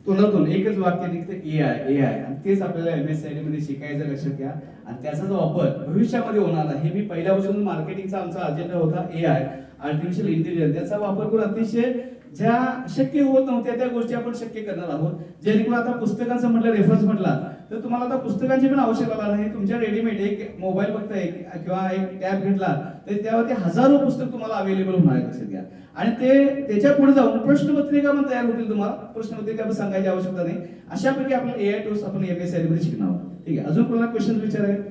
तोंडातून एकच वाक्य निघतं AI आणि तेच आपल्याला MSCIT मध्ये शिकायचं, लक्षात घ्या. आणि त्याचा जो वापर भविष्यामध्ये होणार आहे, हे मी पहिल्यापासून मार्केटिंगचा आमचा अजेंडा होता. AI आर्टिफिशियल इंटेलिजन्स याचा वापर करून अतिशय ज्या शक्य होत नव्हत्या त्या गोष्टी आपण शक्य करणार आहोत. जेणेकरून आता पुस्तकांचं म्हटलं, रेफरन्स म्हटला तर तुम्हाला आता पुस्तकांची पण आवश्यकता नाही. तुमच्या रेडीमेड एक मोबाईल बघता किंवा एक टॅब घेतला तर त्यावरती हजारो पुस्तक तुम्हाला अवेलेबल होणार आहे, लक्षात घ्या. आणि ते त्याच्या पुढे जाऊन प्रश्नपत्रिका पण तयार होतील. तुम्हाला प्रश्नपत्रिका पण सांगायची आवश्यकता नाही. अशापैकी आपण AI टूल्स आपण MSCIT मध्ये शिकणार आहोत. ठीक आहे, अजून कोणाला क्वेश्चन विचारायचे?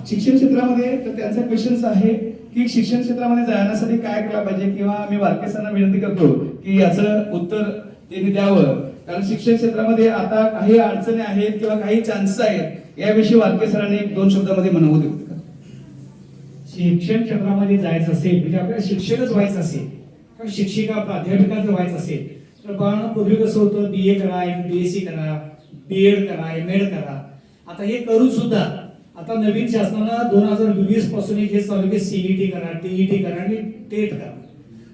शिक्षण क्षेत्रामध्ये तर त्यांचा क्वेश्चन्स आहे की शिक्षण क्षेत्रामध्ये जाण्यासाठी काय केलं पाहिजे, किंवा मी वारकेसरांना विनंती करतो की याचं उत्तर त्यांनी द्यावं. कारण शिक्षण क्षेत्रामध्ये आता काही अडचणी आहेत किंवा काही चान्सेस आहेत, याविषयी वारकेसरांनी 2 शब्दामध्ये म्हणवू देऊ. शिक्षण क्षेत्रामध्ये जायचं असेल, म्हणजे आपल्याला शिक्षकच व्हायचं असेल किंवा शिक्षिका प्राध्यापिकाचं व्हायचं असेल तर बाळांना पूर्वी कसं होतं, BA करा, BSc करा, BEd करा, MAd करा. आता हे करून सुद्धा आता नवीन शासनानं 2020 पासून एक हे चालू की CET करा, TET करा आणि टेट करा.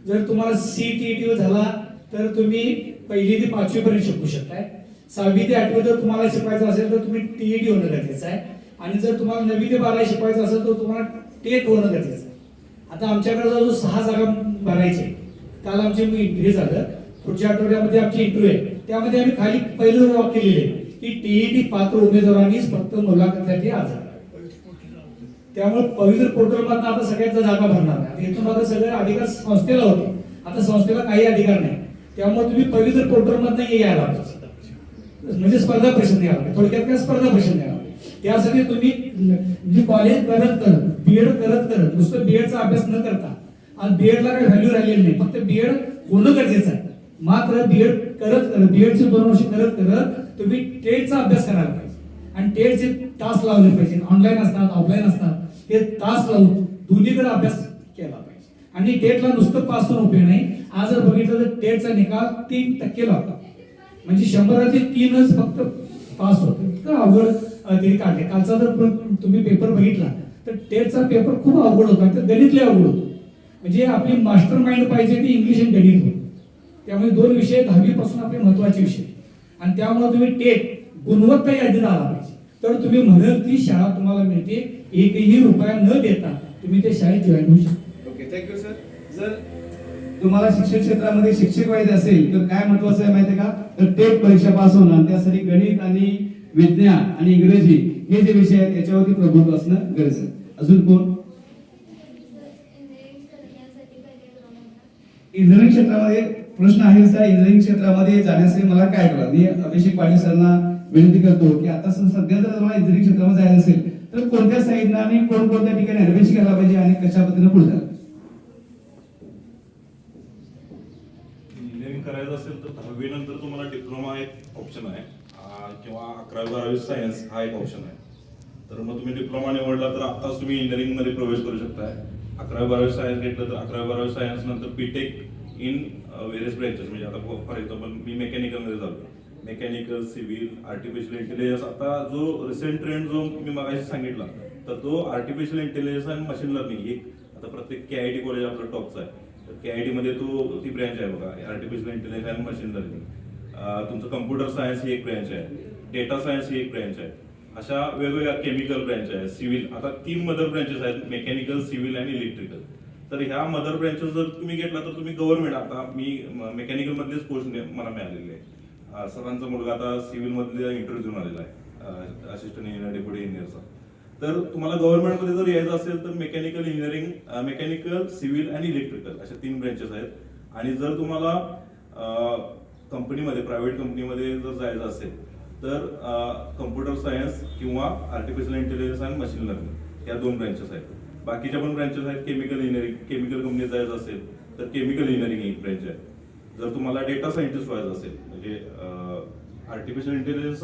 जर तुम्हाला CTET झाला तर तुम्ही 1ली ते 5वी पर्यंत शिकू शकताय. 6वी ते 8वी जर तुम्हाला शिकवायचं असेल तर तुम्ही TET होणं गरजेचं आहे. आणि जर तुम्हाला 9वी ते 12वी शिकवायचं असेल तर तुम्हाला टेट होणं गरजेचं आहे. आता आमच्याकडे जो 6 जागा भरायचे, काल आमचे इंटरव्ह्यू झालं, पुढच्या आठवड्यामध्ये आमची इंटरव्ह्यू आहे. त्यामध्ये आम्ही खाली पहिलं वाक्य लिहिले की TET पात्र उमेदवारांनीच फक्त मुलाखतीसाठी अर्ज करा. त्यामुळे पवित्र पोर्टल मधून आता सगळ्यांचा जागा भरणार आहे. इथून आता सगळे अधिकार संस्थेला होते, आता संस्थेला काही अधिकार नाही. त्यामुळे तुम्ही पवित्र पोर्टल मधनं यायला म्हणजे स्पर्धा परीक्षा यायला, थोडक्यात काय स्पर्धा परीक्षा यायला. त्यासाठी तुम्ही म्हणजे कॉलेज करत BEd करत नुसतं BEdचा अभ्यास न करता, आणि BEdला काही व्हॅल्यू राहिलेली नाही, फक्त BEd होणं गरजेचं आहे. मात्र BEd करत BEdचे 2 वर्ष करत तुम्ही टेटचा अभ्यास करायला पाहिजे. आणि टेटचे तास लावले पाहिजे, ऑनलाईन असतात, ऑफलाईन असतात. हे तास लावून दोन्हीकडे अभ्यास केला पाहिजे. आणि टेटला नुसतं पास होऊन उपयोग नाही. आज जर बघितलं तर टेटचा निकाल 3% लागतो, म्हणजे 100 3च फक्त पास होतो. इतकं अवघड ते काढले. कालचा जर तुम्ही पेपर बघितला तर टेटचा पेपर खूप अवघड होता, तर गणित लय अवघड होतो. म्हणजे आपली मास्टर माइंड पाहिजे ती इंग्लिश आणि गणित होती. त्यामुळे 2 विषय 10वी पासून आपले महत्वाचे विषय. आणि त्यामुळे तुम्ही टेट गुणवत्ता यादीत आला पाहिजे, तर तुम्ही म्हणाल ती शाळा तुम्हाला मिळते. 1ही रुपया न देता तुम्ही त्या शाळेत जॉईन होऊ शकता. Okay, thank you sir. जर तुम्हाला शिक्षण क्षेत्रामध्ये शिक्षक व्हायचे असेल तर काय महत्वाचं आहे माहितीये का, तर टेट परीक्षा पास होणं आणि त्यासाठी गणित आणि विज्ञान आणि इंग्रजी हे जे विषय आहेत त्याच्यावरती प्रभुत्व असणं गरजेचं आहे. अजून कोण? इंजिनिअरिंग क्षेत्रामध्ये प्रश्न आहे इंजिनिअरिंग क्षेत्रामध्ये जाण्यासाठी मला काय करा. मी अभिषेक पाटील सरांना विनंती करतो की आता सध्या जर तुम्हाला इंजिनिअरिंग क्षेत्रामध्ये जायचं असेल तर कोणत्या साईडनं आणि कोणकोणत्या ठिकाणी ऍडमिशन घ्यायला पाहिजे आणि कशा पद्धतीने पुढे जायला पाहिजे? इंजिनिअरिंग करायचं असेल तर 10वी नंतर तुम्हाला डिप्लोमा एक ऑप्शन आहे किंवा 11वी-12वी सायन्स हा एक ऑप्शन आहे. तर मग तुम्ही डिप्लोमा निवडला तर आताच तुम्ही इंजिनिअरिंग मध्ये प्रवेश करू शकताय. 11वी-12वी सायन्स घेतलं तर 11वी-12वी सायन्स नंतर बीटेक इन व्हेरियस ब्रँचेस, म्हणजे आता फॉर एक्झाम्पल मी मेकॅनिकल मध्ये झालो, मेकॅनिकल, सिव्हिल, आर्टिफिशियल इंटेलिजन्स. आता जो रिसेंट ट्रेंड जो मी मगाशी सांगितला तर तो आर्टिफिशियल इंटेलिजन्स आणि मशीन लर्निंग एक आता प्रत्येक KIT कॉलेज आपलं टॉपचं आहे. तर KIT मध्ये ती ब्रँच आहे बघा, आर्टिफिशियल इंटेलिजन्स आणि मशीन लर्निंग. तुमचं कम्प्युटर सायन्स ही एक ब्रँच आहे, डेटा सायन्स ही एक ब्रँच आहे. अशा वेगवेगळ्या केमिकल ब्रँच आहे, सिव्हिल. आता 3 मदर ब्रँचेस आहेत, मेकॅनिकल, सिव्हिल आणि इलेक्ट्रिकल. तर ह्या मदर ब्रँचेस जर तुम्ही घेतला तर तुम्ही गव्हर्नमेंट, आता मी मेकॅनिकल मधलेच पोस्ट मला मिळालेली आहे. सरांचा मुलगा आता सिव्हिल मधले इंटरव्ह्यू देऊन आलेला आहे, असिस्टंट इंजिनियर, डेप्युटी इंजिनियरचा. तर तुम्हाला गव्हर्नमेंट मध्ये जर यायचं असेल तर मेकॅनिकल इंजिनिअरिंग, मेकॅनिकल, सिव्हिल आणि इलेक्ट्रिकल अशा 3 ब्रँचेस आहेत. आणि जर तुम्हाला कंपनीमध्ये, प्रायव्हेट कंपनीमध्ये जर जायचं असेल तर कम्प्युटर सायन्स किंवा आर्टिफिशियल इंटेलिजन्स आणि मशीन लर्निंग या 2 ब्रँचेस आहेत. बाकीच्या पण ब्रँचेस आहेत. केमिकल इंजिनिअरिंग, केमिकल कंपनीत जायचं असेल तर केमिकल इंजिनिअरिंग एक ब्रँच आहे. जर तुम्हाला डेटा सायंटिस्ट व्हायचं असेल, म्हणजे आर्टिफिशियल इंटेलिजन्स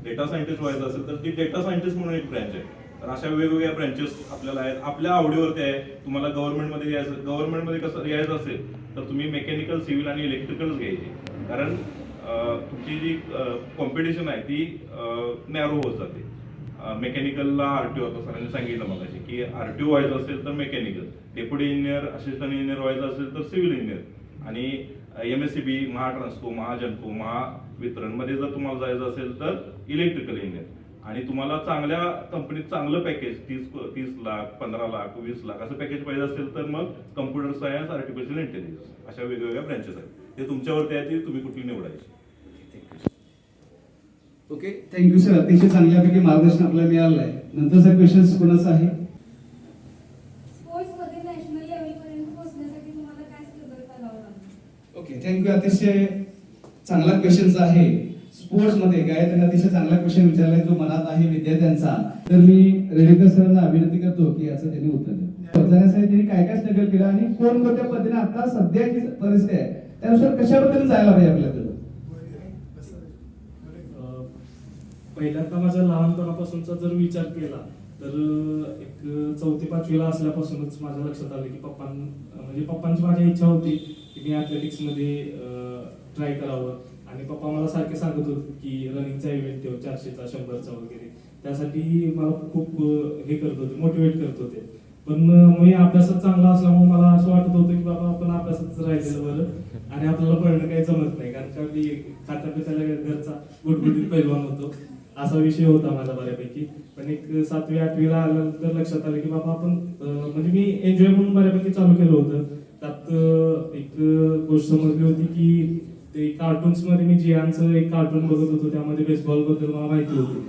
डेटा सायंटिस्ट व्हायचं असेल तर ती डेटा सायंटिस्ट म्हणून एक ब्रँच आहे. तर अशा वेगवेगळ्या ब्रँचेस आपल्याला आहेत. आपल्या आवडीवरती आहे. तुम्हाला गव्हर्नमेंटमध्ये यायचं, गव्हर्नमेंटमध्ये कसं यायचं असेल तर तुम्ही मेकॅनिकल, सिव्हिल आणि इलेक्ट्रिकलच घ्यायचे, कारण तुमची जी कॉम्पिटिशन आहे ती नॅरो होत जाते. मेकॅनिकलला RTO, आता सरांनी सांगितलं मगाशी की RTO व्हायचं असेल तर mechanical, deputy engineer, assistant engineer व्हायचं असेल तर सिव्हिल इंजिनियर, आणि MSCB, महाट्रान्सको, महाजनको, महावितरण मध्ये जर तुम्हाला जायचं असेल तर इलेक्ट्रिकल इंजिनियर. आणि तुम्हाला चांगल्या कंपनीत चांगलं पॅकेज 30 लाख, 15 लाख, 20 लाख असं पॅकेज पाहिजे असेल तर मग कम्प्युटर सायन्स, आर्टिफिशियल इंटेलिजन्स अशा वेगवेगळ्या ब्रँचेस आहेत. ते तुमच्यावरती आहे की तुम्ही कुठली निवडायची. Okay, thank you sir. अतिशय चांगल्यापैकी मार्गदर्शन आपल्याला मिळालं आहे. नंतरचा क्वेश्चन कोणाचा आहे? स्पोर्ट्समध्ये नॅशनल लेवलपर्यंत पोहोचण्यासाठी तुम्हाला काय स्ट्रगल करावं लागतं? Okay, thank you. अतिशय चांगला क्वेश्चन आहे. स्पोर्ट्स मध्ये गायकांना अतिशय चांगला क्वेश्चन विचारलाय जो मनात आहे विद्यार्थ्यांचा. तर मी रेडेकर सरांना विनंती करतो की याचं त्यांनी उत्तर द्यावं. जाण्यासाठी त्यांनी काय काय स्ट्रगल केलं आणि कोणकोणत्या पद्धतीने आता सध्याची परिस्थिती आहे त्यानुसार कशा पद्धतीने जायला पाहिजे आपल्याला. पहिल्यांदा माझ्या लहानपणापासूनचा जर विचार केला तर एक 4वी-5वीला असल्यापासूनच माझ्या लक्षात आलं की पप्पांची माझी इच्छा होती की मी ॲथलेटिक्स मध्ये ट्राय करावं. आणि पप्पा मला सारखे सांगत होते की रनिंगचा इव्हेंट ठेव, 400चा, 100चा वगैरे. त्यासाठी मला खूप हे करत होते, मोटिवेट करत होते. पण मी अभ्यासात चांगला असल्यामुळे मला असं वाटत होतं की बाबा आपण अभ्यासातच राहिलेलं बरं आणि आपल्याला पळणं काही जमत नाही, कारण का मी खाता पिताला घरचा गुटगुटीत पैलवान होतो, असा विषय होता माझा बऱ्यापैकी. पण एक 7वी-8वीला आल्यानंतर लक्षात आलं की बाबा आपण म्हणजे मी एन्जॉय म्हणून बऱ्यापैकी चालू केलं होतं. त्यात एक गोष्ट समजली होती की ते कार्टून्स मध्ये मी जियांचं एक कार्टून बघत होतो, त्यामध्ये बेसबॉल बद्दल मला माहिती होती.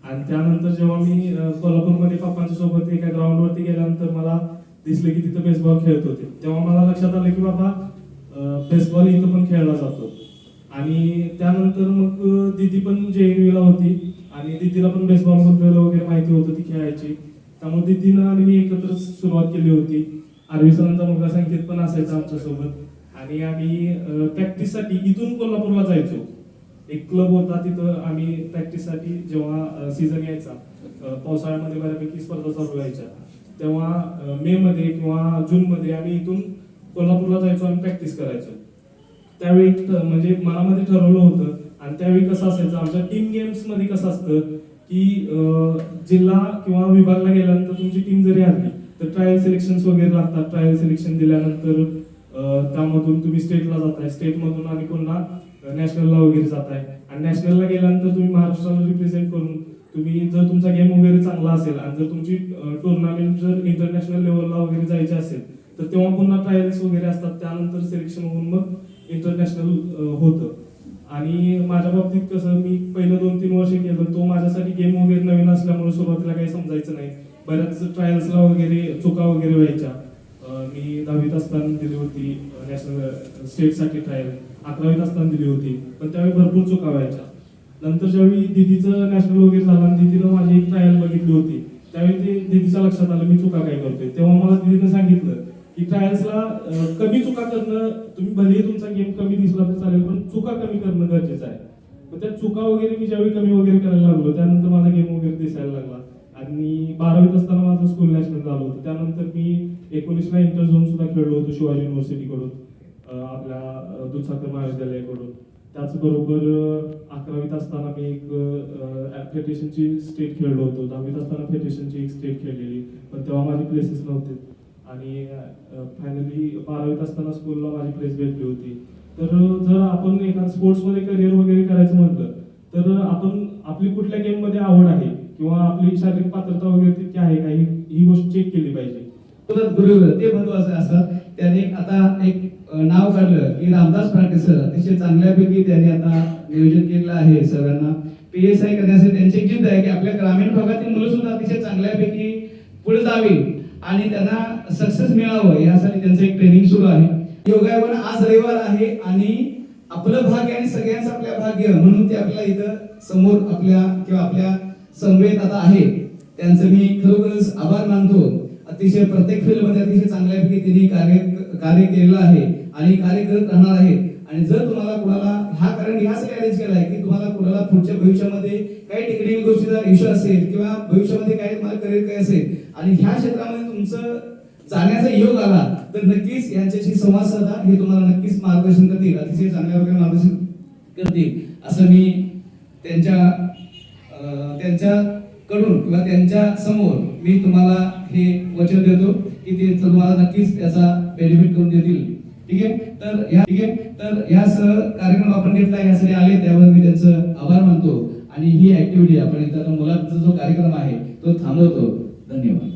आणि त्यानंतर जेव्हा मी कोल्हापूरमध्ये पप्पांच्या सोबत एका ग्राउंडवरती गेल्यानंतर मला दिसलं की तिथं बेसबॉल खेळत होते, तेव्हा मला लक्षात आलं की बाबा बेसबॉल इथं पण खेळला जातो. आणि त्यानंतर मग दीदी पण JNUला होती आणि दीदीला पण बेसबॉल बद्दल वगैरे माहिती होतं, ती खेळायची. त्यामुळे दीदीनं आणि मी एकत्र सुरुवात केली होती. आरवी सरांचा मुलगा संकेत पण असायचा आमच्यासोबत. आणि आम्ही प्रॅक्टिससाठी इथून कोल्हापूरला जायचो. एक क्लब होता, तिथं आम्ही प्रॅक्टिससाठी जेव्हा सीझन यायचा, पावसाळ्यामध्ये बऱ्यापैकी स्पर्धा चालू व्हायच्या, तेव्हा मे मध्ये किंवा जून मध्ये आम्ही इथून कोल्हापूरला जायचो आणि प्रॅक्टिस करायचो. त्यावेळी म्हणजे मनामध्ये ठरवलं होतं. आणि त्यावेळी कसं असायचं आमच्या टीम गेम्स मध्ये कसं असतं की जिल्हा किंवा विभागला गेल्यानंतर तुमची टीम जरी आली तर ट्रायल सिलेक्शन वगैरे लागतात. ट्रायल सिलेक्शन दिल्यानंतर त्यामधून तुम्ही स्टेटला जाताय, स्टेटमधून आणि पुन्हा नॅशनलला वगैरे जाताय. आणि नॅशनलला गेल्यानंतर तुम्ही महाराष्ट्राला रिप्रेझेंट करून तुम्ही जर तुमचा गेम वगैरे चांगला असेल आणि जर तुमची टुर्नामेंट जर इंटरनॅशनल लेवलला वगैरे जायची असेल तर तेव्हा पुन्हा ट्रायल्स वगैरे असतात, त्यानंतर सिलेक्शन होऊन मग इंटरनॅशनल होतं. आणि माझ्या बाबतीत कसं, मी पहिलं 2-3 वर्ष केलं, तो माझ्यासाठी गेम वगैरे नवीन असल्यामुळे सुरुवातीला काही समजायचं नाही. बऱ्याच ट्रायल्सला वगैरे चुका वगैरे व्हायच्या. मी 10वीत असताना दिली होती नॅशनल स्टेटसाठी ट्रायल, 11वीत असताना दिली होती, पण त्यावेळी भरपूर चुका व्हायच्या. नंतर ज्यावेळी दिदीचं नॅशनल वगैरे झालं आणि दिदीनं माझी एक ट्रायल बघितली होती, त्यावेळी ते दिदीच्या लक्षात आलं मी चुका काय करतोय. तेव्हा मला दिदीनं सांगितलं की ट्रायल्सला कमी चुका करणं, तुम्ही भलेही तुमचा गेम कमी दिसला तर चालेल, पण चुका कमी करणं गरजेचं आहे. मग त्या चुका वगैरे मी ज्यावेळी कमी वगैरे करायला लागलो, त्यानंतर माझा गेम वगैरे दिसायला लागला. आणि 12वीत असताना माझं स्कूल नॅशनल झालं होतं. त्यानंतर मी 19ला इंटर झोन सुद्धा खेळलो होतो शिवाजी युनिव्हर्सिटीकडून, आपल्या दूधसागर महाविद्यालयाकडून. त्याचबरोबर 11वीत असताना मी एक फेडरेशनची स्टेट खेळलो होतो. 10वीत असताना फेडरेशनची एक स्टेट खेळलेली, पण तेव्हा माझे प्लेसेस नव्हते. आणि फायनली 12वीत असताना स्कूलला माझी प्लेस भेटली होती. तर जर आपण एखाद्या स्पोर्ट्समध्ये करिअर वगैरे करायचं म्हटलं तर आपण आपली कुठल्या गेममध्ये आवड आहे किंवा आपली शारीरिक पात्रता वगैरे तितकी आहे का, ही गोष्ट चेक केली पाहिजे. बरोबर, ते महत्वाचं असतं. त्याने आता एक नाव काढलं की रामदास फराटे सर अतिशय चांगल्यापैकी त्यांनी आता नियोजन केलेलं आहे सर्वांना PSI करण्यासाठी. त्यांची एक जिद्द आहे की आपल्या ग्रामीण भागातील मुलं सुद्धा अतिशय चांगल्यापैकी पुढे जावी आणि त्यांना सक्सेस मिळावं यासाठी त्यांचं एक ट्रेनिंग सुरू आहे. योगायोगानं आज रविवार आहे आणि आपलं भाग्य आणि सगळ्यांचं आपल्या भाग्य म्हणून ते आपल्याला इथं समोर आपल्या किंवा आपल्या समवेत आता आहे. त्यांचं मी खरोखरच आभार मानतो. अतिशय प्रत्येक फील्डमध्ये अतिशय चांगल्यापैकी त्यांनी कार्य केलेलं आहे आणि कार्य करत राहणार आहे. आणि जर तुम्हाला कुणाला हा कारण ह्यासाठी अरेंज केला आहे की तुम्हाला कुणाला पुढच्या भविष्यामध्ये काही टेक्निकल गोष्टीचा इश्यू असेल किंवा भविष्यामध्ये काही तुम्हाला करिअर काय असेल आणि ह्या क्षेत्रामध्ये तुमचं जाण्याचा योग आला तर नक्कीच यांच्याशी संवाद साधा, हे तुम्हाला नक्कीच मार्गदर्शन करतील, अतिशय चांगल्या प्रकारे मार्गदर्शन करतील असं मी त्यांच्याकडून किंवा त्यांच्या समोर मी तुम्हाला हे वचन देतो की ते तुम्हाला नक्कीच त्याचा बेनिफिट करून देतील. ठीक आहे. तर या कार्यक्रम आपण घेतला, यासाठी आले त्यावर मी त्यांचं आभार मानतो आणि ही ऍक्टिव्हिटी आपण इथं मुलांचा जो कार्यक्रम आहे तो थांबवतो. धन्यवाद.